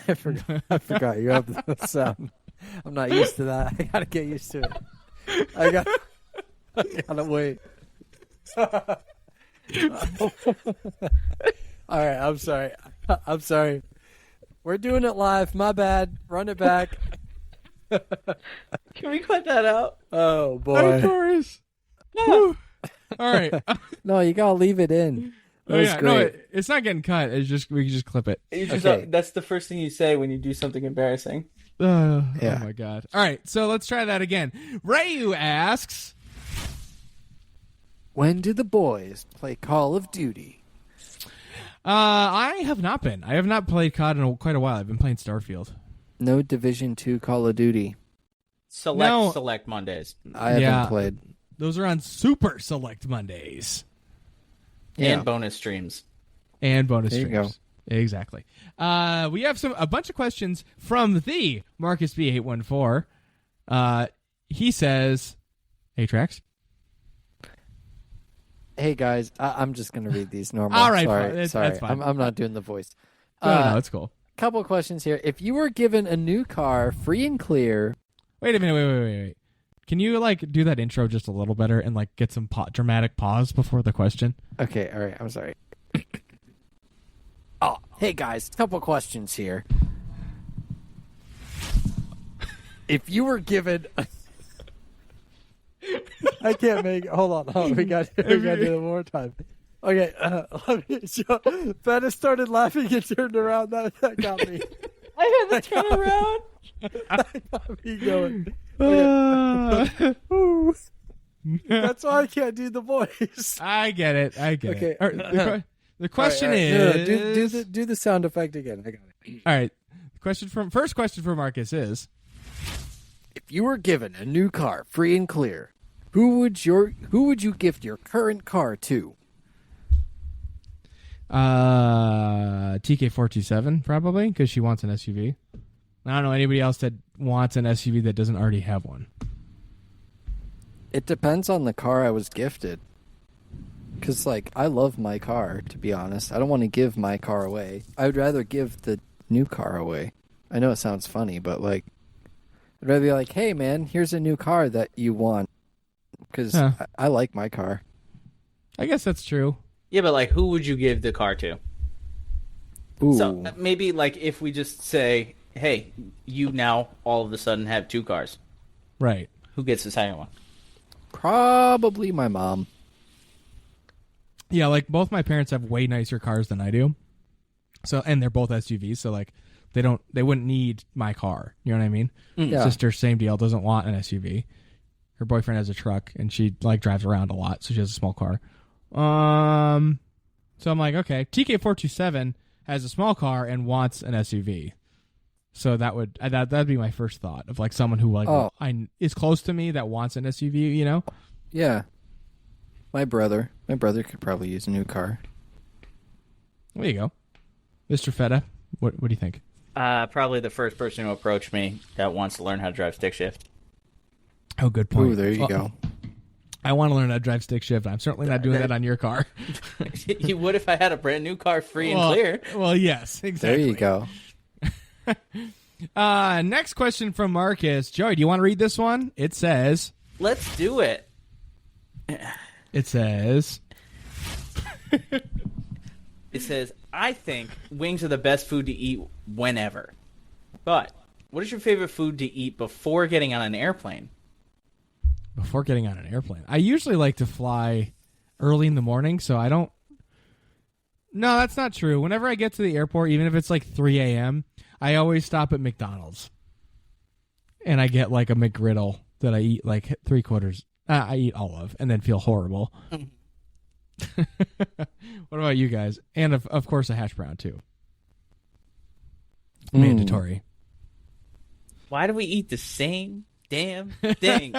I forgot. You have the sound. I'm not used to that. I gotta get used to it. I gotta wait. All right. I'm sorry. We're doing it live. My bad. Run it back. Can we cut that out? Oh of boy. course. Woo. All right. No, you gotta leave it in. That was great. No, it's not getting cut. It's just we can just clip it. You just, Okay. That's the first thing you say when you do something embarrassing. Yeah. Yeah. Oh my god. All right, so let's try that again. Rayu asks, When did the boys play Call of Duty? I have not been. I have not played COD in quite a while. I've been playing Starfield. No Division 2 Call of Duty. Select Mondays. I haven't Yeah. played. Those are on Super Select Mondays Yeah. And bonus streams. and bonus There you streams. Exactly. We have a bunch of questions from the Marcus B814. He says, "Hey, Trax." Hey guys, I'm just gonna read these normal. All right, sorry, fine. sorry. That's fine. I'm not doing the voice. No, it's cool. Couple of questions here. If you were given a new car, free and clear, Wait a minute. Wait. Can you like do that intro just a little better and like get some dramatic pause before the question? okay, all right. I'm sorry. Oh, hey guys, couple questions here. If you were given, I can't make it. Hold on. We got to do it one more time. Okay. Let me show. Fetta started laughing and turned around. That got me. I had to turn around. That got me going. Okay. Ooh. That's why I can't do the voice. I get it. Okay. All right, the question All right. is, No, do the sound effect again. I got it. all right. First question for Marcus is, If you were given a new car, free and clear, who would you gift your current car to? TK427 probably because she wants an SUV. I don't know anybody else that wants an SUV that doesn't already have one. It depends on the car I was gifted. Because, like, I love my car, to be honest. I don't want to give my car away. I would rather give the new car away. I know it sounds funny, but, like, I'd rather be like, hey, man, here's a new car that you want. Because I like my car. I guess that's true. Yeah, but like, who would you give the car to? Ooh. So maybe like if we just say, hey, you now all of a sudden have two cars. Right. Who gets the second one? Probably my mom. Yeah, like both my parents have way nicer cars than I do. So, and they're both SUVs. So, like, they wouldn't need my car. You know what I mean? Yeah. Sister, same deal, doesn't want an SUV. Her boyfriend has a truck, and she like drives around a lot, so she has a small car. So I'm like, okay, TK427 has a small car and wants an SUV. So that'd be my first thought of like someone who like is close to me that wants an SUV, you know? Yeah. My brother could probably use a new car. There you go. Mr. Fetta, what do you think? Probably the first person who approached me that wants to learn how to drive stick shift. Oh, good point. Ooh, there you go. I want to learn how to drive stick shift. I'm certainly not doing that on your car. You would if I had a brand new car free and clear. Well, yes, exactly. There you go. Next question from Marcus. Joey, do you want to read this one? It says... Let's do it. It says... It says, I think wings are the best food to eat whenever. But what is your favorite food to eat before getting on an airplane? Before getting on an airplane. I usually like to fly early in the morning, so I don't... No, that's not true. Whenever I get to the airport, even if it's like 3 a.m., I always stop at McDonald's. And I get like a McGriddle that I eat like 3/4. I eat all of and then feel horrible. What about you guys? And of course a hash brown too. Mandatory. Why do we eat the same damn thing?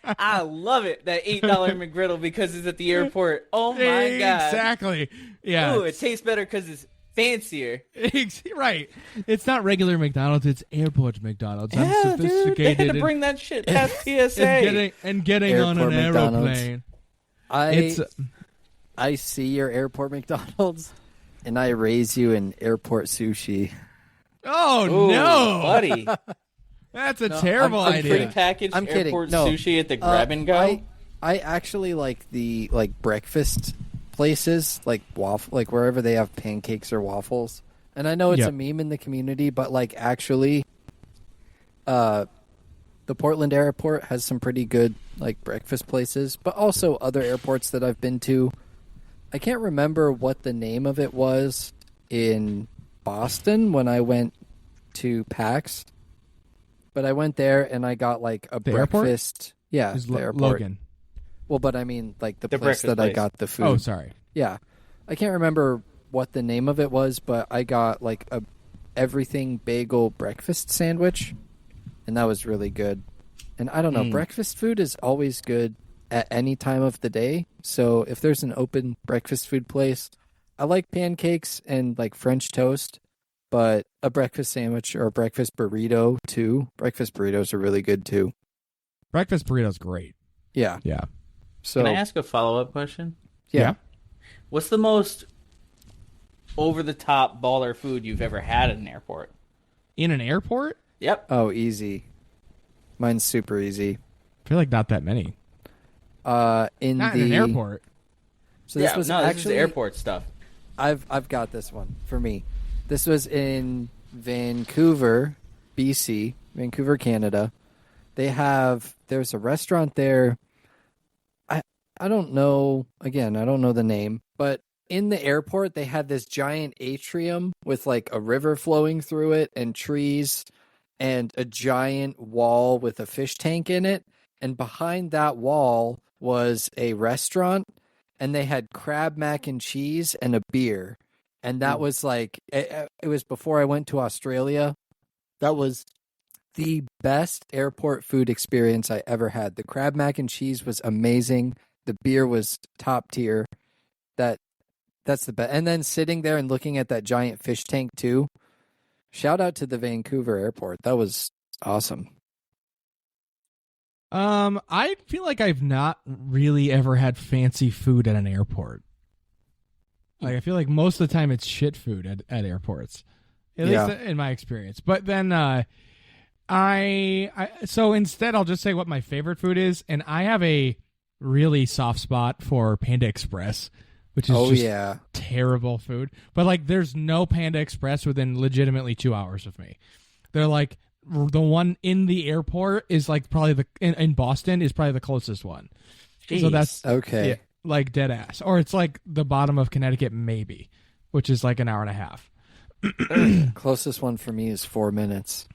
I love it, that $8 McGriddle because it's at the airport. Oh my god. Exactly. Yeah. Ooh, it tastes better because it's fancier. Right. It's not regular McDonald's, it's airport McDonald's. I'm Yeah, sophisticated. dude, they had to bring that shit past TSA. and getting on an Airport McDonald's. aeroplane. I see your airport McDonald's, and I raise you in airport sushi. Oh Ooh, no, buddy! That's a terrible I'm idea. Prepackaged I'm kidding. airport No. sushi at the grab and go. I actually like the breakfast places, like wherever they have pancakes or waffles. And I know it's Yep. a meme in the community, but like actually, the Portland airport has some pretty good like breakfast places, but also other airports that I've been to. I can't remember what the name of it was in Boston when I went to PAX, but I went there and I got like a The airport? breakfast. Yeah, Is the airport. Logan. Well, but I mean like the place breakfast that I place. got the food. Oh, sorry. Yeah. I can't remember what the name of it was, but I got like a everything bagel breakfast sandwich, and that was really good. And I don't know, breakfast food is always good at any time of the day. So if there's an open breakfast food place, I like pancakes and like French toast, but a breakfast sandwich or a breakfast burrito too. Breakfast burritos are really good too. Breakfast burrito's great. Yeah. Yeah. So Can I ask a follow-up question? yeah. What's the most over-the-top baller food you've ever had at an airport? In an airport? Yep. Oh, easy. Mine's super easy. I feel like not that many. In Not the in an airport. So this yeah, was no, this is actually the airport stuff. I've got this one for me. This was in Vancouver, BC, Vancouver, Canada. There's a restaurant there. I don't know, again, I don't know the name, but in the airport they had this giant atrium with like a river flowing through it and trees and a giant wall with a fish tank in it, and behind that wall was a restaurant, and they had crab mac and cheese and a beer. And that was like, it was before I went to Australia. That was the best airport food experience I ever had. The crab mac and cheese was amazing. The beer was top tier. That's the best. And then sitting there and looking at that giant fish tank too. Shout out to the Vancouver airport. That was awesome. I feel like I've not really ever had fancy food at an airport. Like, I feel like most of the time it's shit food at airports, at least in my experience. But then so instead I'll just say what my favorite food is, and I have a really soft spot for Panda Express, which is terrible food. But like, there's no Panda Express within legitimately 2 hours of me. They're like, the one in the airport is like probably in Boston is probably the closest one. Jeez. So that's Okay. yeah, like dead ass. Or it's like the bottom of Connecticut maybe, which is like an hour and a half. Closest one for me is 4 minutes.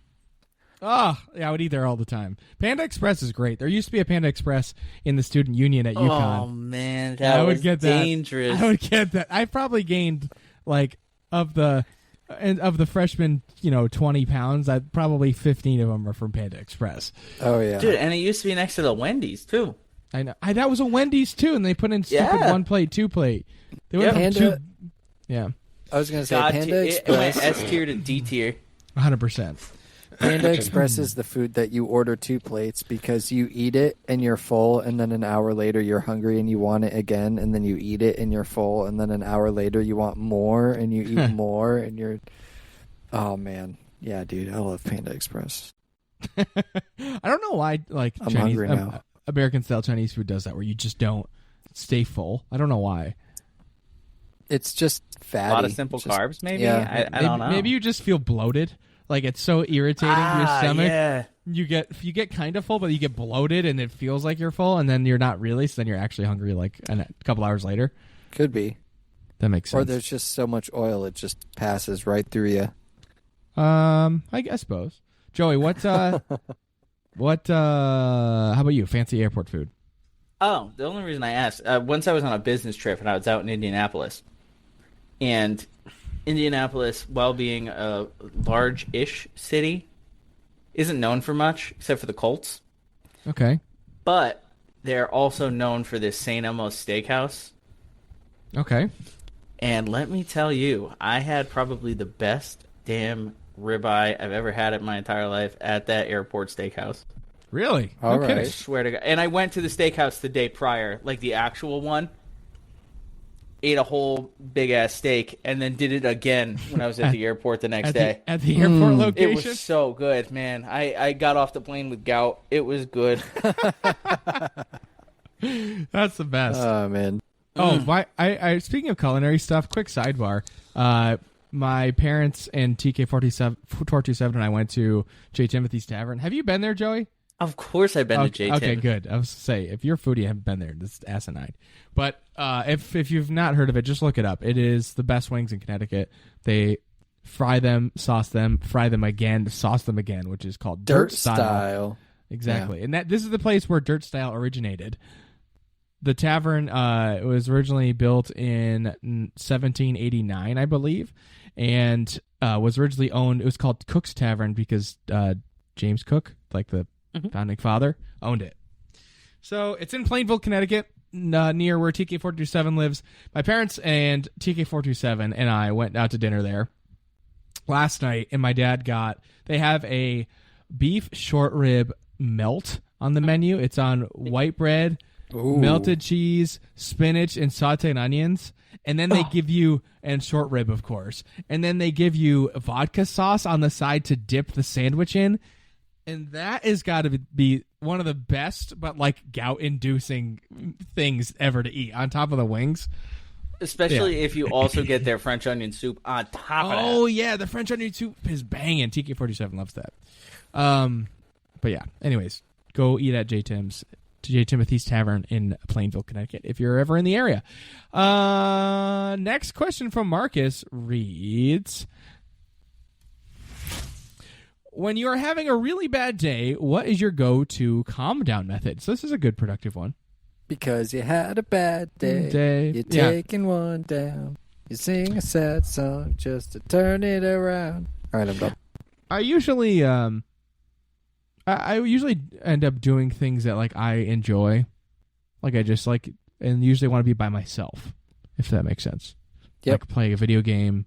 Oh, yeah, I would eat there all the time. Panda Express is great. There used to be a Panda Express in the student union at UConn. Oh man, And I would was get dangerous. that. I would get that. I probably gained like of the freshmen, 20 pounds. Probably 15 of them are from Panda Express. Oh yeah, Dude, and it used to be next to the Wendy's too. I know. That was a Wendy's too, and they put in stupid 1 plate, 2 plate. They went from Panda. Yeah, I was gonna say God, Panda it went Express. S tier to D tier. 100%. Panda Express is the food that you order 2 plates because you eat it and you're full, and then an hour later you're hungry and you want it again, and then you eat it and you're full, and then an hour later you want more and you eat more, and you're. Oh man, yeah, dude, I love Panda Express. I don't know why, like I'm Chinese, hungry now. American style Chinese food does that, where you just don't stay full. I don't know why. It's just fatty. A lot of simple It's just- carbs, maybe. yeah. I don't know. Maybe you just feel bloated. Like it's so irritating to your stomach. Yeah. You get kind of full, but you get bloated, and it feels like you're full, and then you're not really. So then you're actually hungry like a couple hours later. Could be. That makes sense. Or there's just so much oil it just passes right through you. I suppose. Joey, how about you? Fancy airport food? Oh, the only reason I asked, once I was on a business trip and I was out in Indianapolis, and Indianapolis, while being a large-ish city, isn't known for much except for the Colts. Okay. But they're also known for this St. Elmo's Steakhouse. Okay. And let me tell you, I had probably the best damn ribeye I've ever had in my entire life at that airport steakhouse. Really? All No kidding. right. I swear to God. And I went to the steakhouse the day prior, like the actual one. Ate a whole big-ass steak, and then did it again when I was at the airport the next day. At the airport It location? was so good, man. I got off the plane with gout. It was good. That's the best. Oh man. I speaking of culinary stuff, quick sidebar. My parents and TK427 and I went to J. Timothy's Tavern. Have you been there, Joey? Of course I've been to J. Okay, Tim. good. I was to say, if you're a foodie and haven't been there, this is asinine. But if you've not heard of it, just look it up. It is the best wings in Connecticut. They fry them, sauce them, fry them again, sauce them again, which is called dirt style. Exactly. Yeah. And this is the place where dirt style originated. The tavern was originally built in 1789, I believe, and was originally owned. It was called Cook's Tavern because James Cook, like the founding father, owned it. So it's in Plainville, Connecticut, near where TK427 lives. My parents and TK427 and I went out to dinner there last night, and my dad they have a beef short rib melt on the menu. It's on white bread, Ooh. melted cheese, spinach, and sauteed onions. And then they give you, and short rib, of course. And then they give you vodka sauce on the side to dip the sandwich in. And that has got to be one of the best, but like gout-inducing things ever to eat on top of the wings. Especially if you also get their French onion soup on top of that. Oh, yeah, the French onion soup is banging. TK47 loves that. But yeah, anyways, go eat at J. Timothy's Tavern in Plainville, Connecticut, if you're ever in the area. Next question from Marcus reads, when you are having a really bad day, what is your go-to calm down method? So this is a good productive one. Because you had a bad day. You're taking one down. You sing a sad song just to turn it around. All right, I'm done. I usually I usually end up doing things that like I enjoy. Like I just like, and usually want to be by myself, if that makes sense. Yep. Like playing a video game.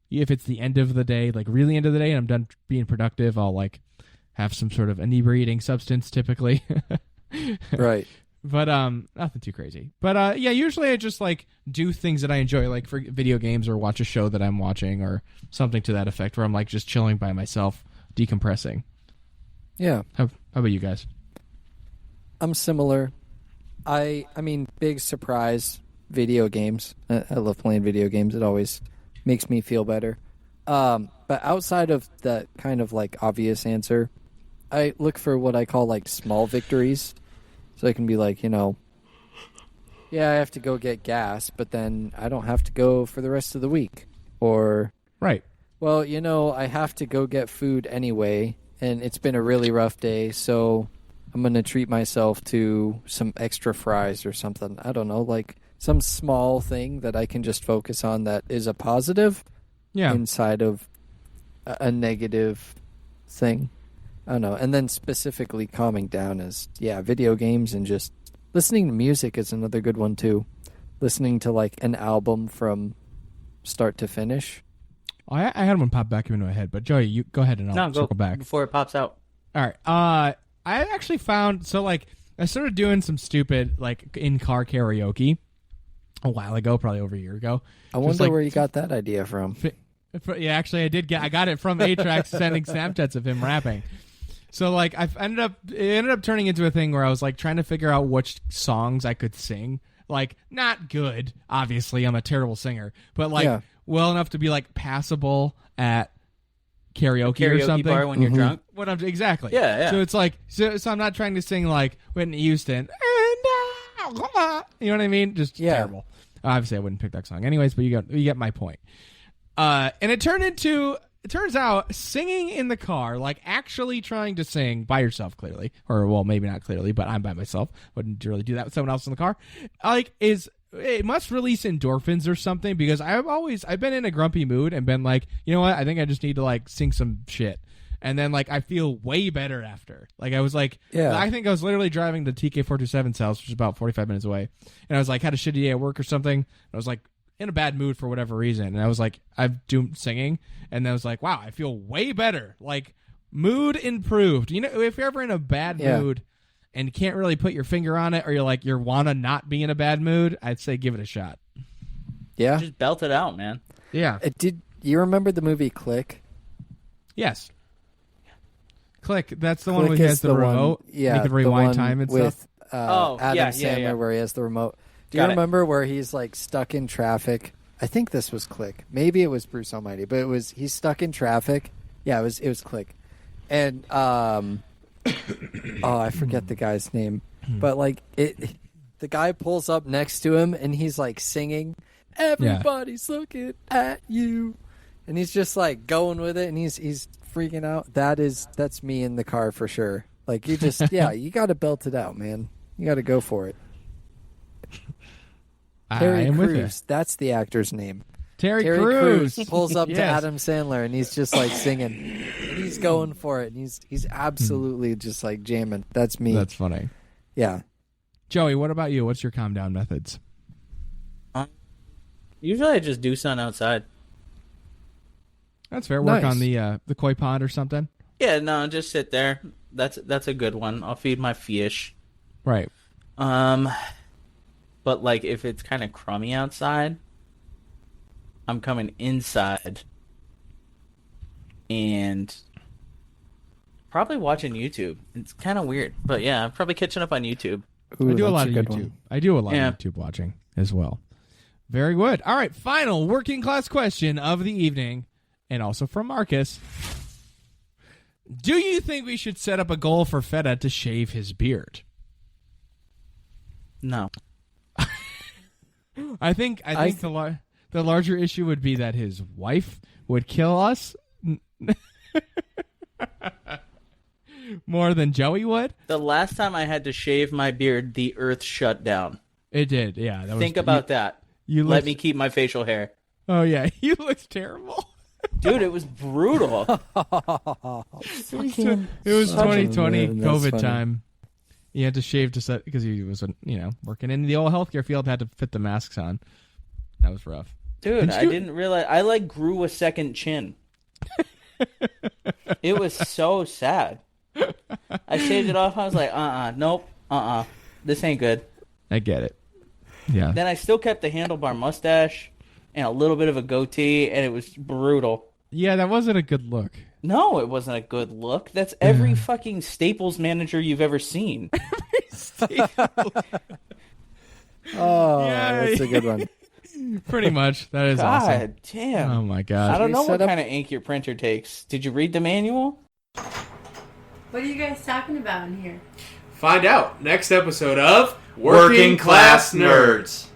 If it's the end of the day, like really end of the day, and I'm done being productive, I'll like have some sort of inebriating substance typically. Right. But nothing too crazy. But yeah, usually I just like do things that I enjoy, like for video games or watch a show that I'm watching or something to that effect, where I'm like just chilling by myself, decompressing. Yeah. How about you guys? I'm similar. I mean, big surprise, video games. I love playing video games. It always makes me feel better. But outside of that kind of like obvious answer, I look for what I call like small victories. So I can be like, yeah, I have to go get gas, but then I don't have to go for the rest of the week. Or Right. Well, I have to go get food anyway, and it's been a really rough day, so I'm going to treat myself to some extra fries or something. I don't know, like some small thing that I can just focus on that is a positive inside of a negative thing. I don't know. And then specifically calming down is, video games and just listening to music is another good one, too. Listening to, like, an album from start to finish. Oh, I had one pop back into my head, but Joey, you go ahead and I'll circle back. Before it pops out. All right. I actually found, I started doing some stupid, like, in-car karaoke a while ago, probably over a year ago. I wonder where you got that idea from. Yeah, actually, I got it from A-Trax sending Snapchats of him rapping. So, like, it ended up turning into a thing where I was, like, trying to figure out which songs I could sing. Like, not good, obviously. I'm a terrible singer. But, like, well enough to be, like, passable at karaoke or something. Bar when you're drunk. Exactly. Yeah. So it's like, so I'm not trying to sing, like, Whitney Houston. You know what I mean? Just terrible. Obviously, I wouldn't pick that song anyways, but you get my point. And it turns out singing in the car, like actually trying to sing by yourself clearly, or well, maybe not clearly, but I'm by myself. Wouldn't really do that with someone else in the car. Like it must release endorphins or something, because I've been in a grumpy mood and been like, you know what? I think I just need to like sing some shit. And then like I feel way better after. Like I was like, I think I was literally driving to TK427's house, which is about 45 minutes away. And I was like, had a shitty day at work or something. I was like, in a bad mood for whatever reason, and I was like, I've doomed singing, and I was like, wow, I feel way better. Like, mood improved. You know, if you're ever in a bad mood and can't really put your finger on it, or you wanna not be in a bad mood, I'd say give it a shot. Yeah, just belt it out, man. Yeah. Did you remember the movie Click? Yes. Click. That's the one where he has the remote. Make the rewind time and with, stuff. Adam Sandler, where he has the remote. Do you remember where he's like stuck in traffic? I think this was Click. Maybe it was Bruce Almighty, but he's stuck in traffic. Yeah, it was Click. And I forget the guy's name. But like the guy pulls up next to him and he's like singing, "Everybody's looking at you." And he's just like going with it and he's freaking out. That's me in the car for sure. Like you just you got to belt it out, man. You got to go for it. Terry Crews, that's the actor's name. Terry Crews pulls up to Adam Sandler and he's just like singing. And he's going for it. And he's absolutely just like jamming. That's me. That's funny. Yeah. Joey, what about you? What's your calm down methods? Usually I just do something outside. That's fair. Work on the koi pond or something. Yeah, no, just sit there. That's a good one. I'll feed my fish. Right. But like if it's kind of crummy outside, I'm coming inside and probably watching YouTube. It's kind of weird, but yeah, I'm probably catching up on YouTube. Ooh, I do a lot of YouTube. One. I do a lot of YouTube watching as well. Very good. All right, final working class question of the evening, and also from Marcus. Do you think we should set up a goal for Fetta to shave his beard? No. I think the larger issue would be that his wife would kill us more than Joey would. The last time I had to shave my beard, the earth shut down. It did, yeah. Think about that. Let me keep my facial hair. Oh, yeah. You looked terrible. Dude, it was brutal. It was 2020 COVID time. He had to shave to set because he was, working in the old healthcare field, had to fit the masks on. That was rough. Dude, I didn't realize. I grew a second chin. It was so sad. I shaved it off. I was like, nope, this ain't good. I get it. Yeah. Then I still kept the handlebar mustache and a little bit of a goatee, and it was brutal. Yeah, that wasn't a good look. No, it wasn't a good look. That's every fucking Staples manager you've ever seen. That's a good one. Pretty much. That is awesome. God damn. Oh, my God. I don't know what kind of ink your printer takes. Did you read the manual? What are you guys talking about in here? Find out next episode of Working Class Nerds.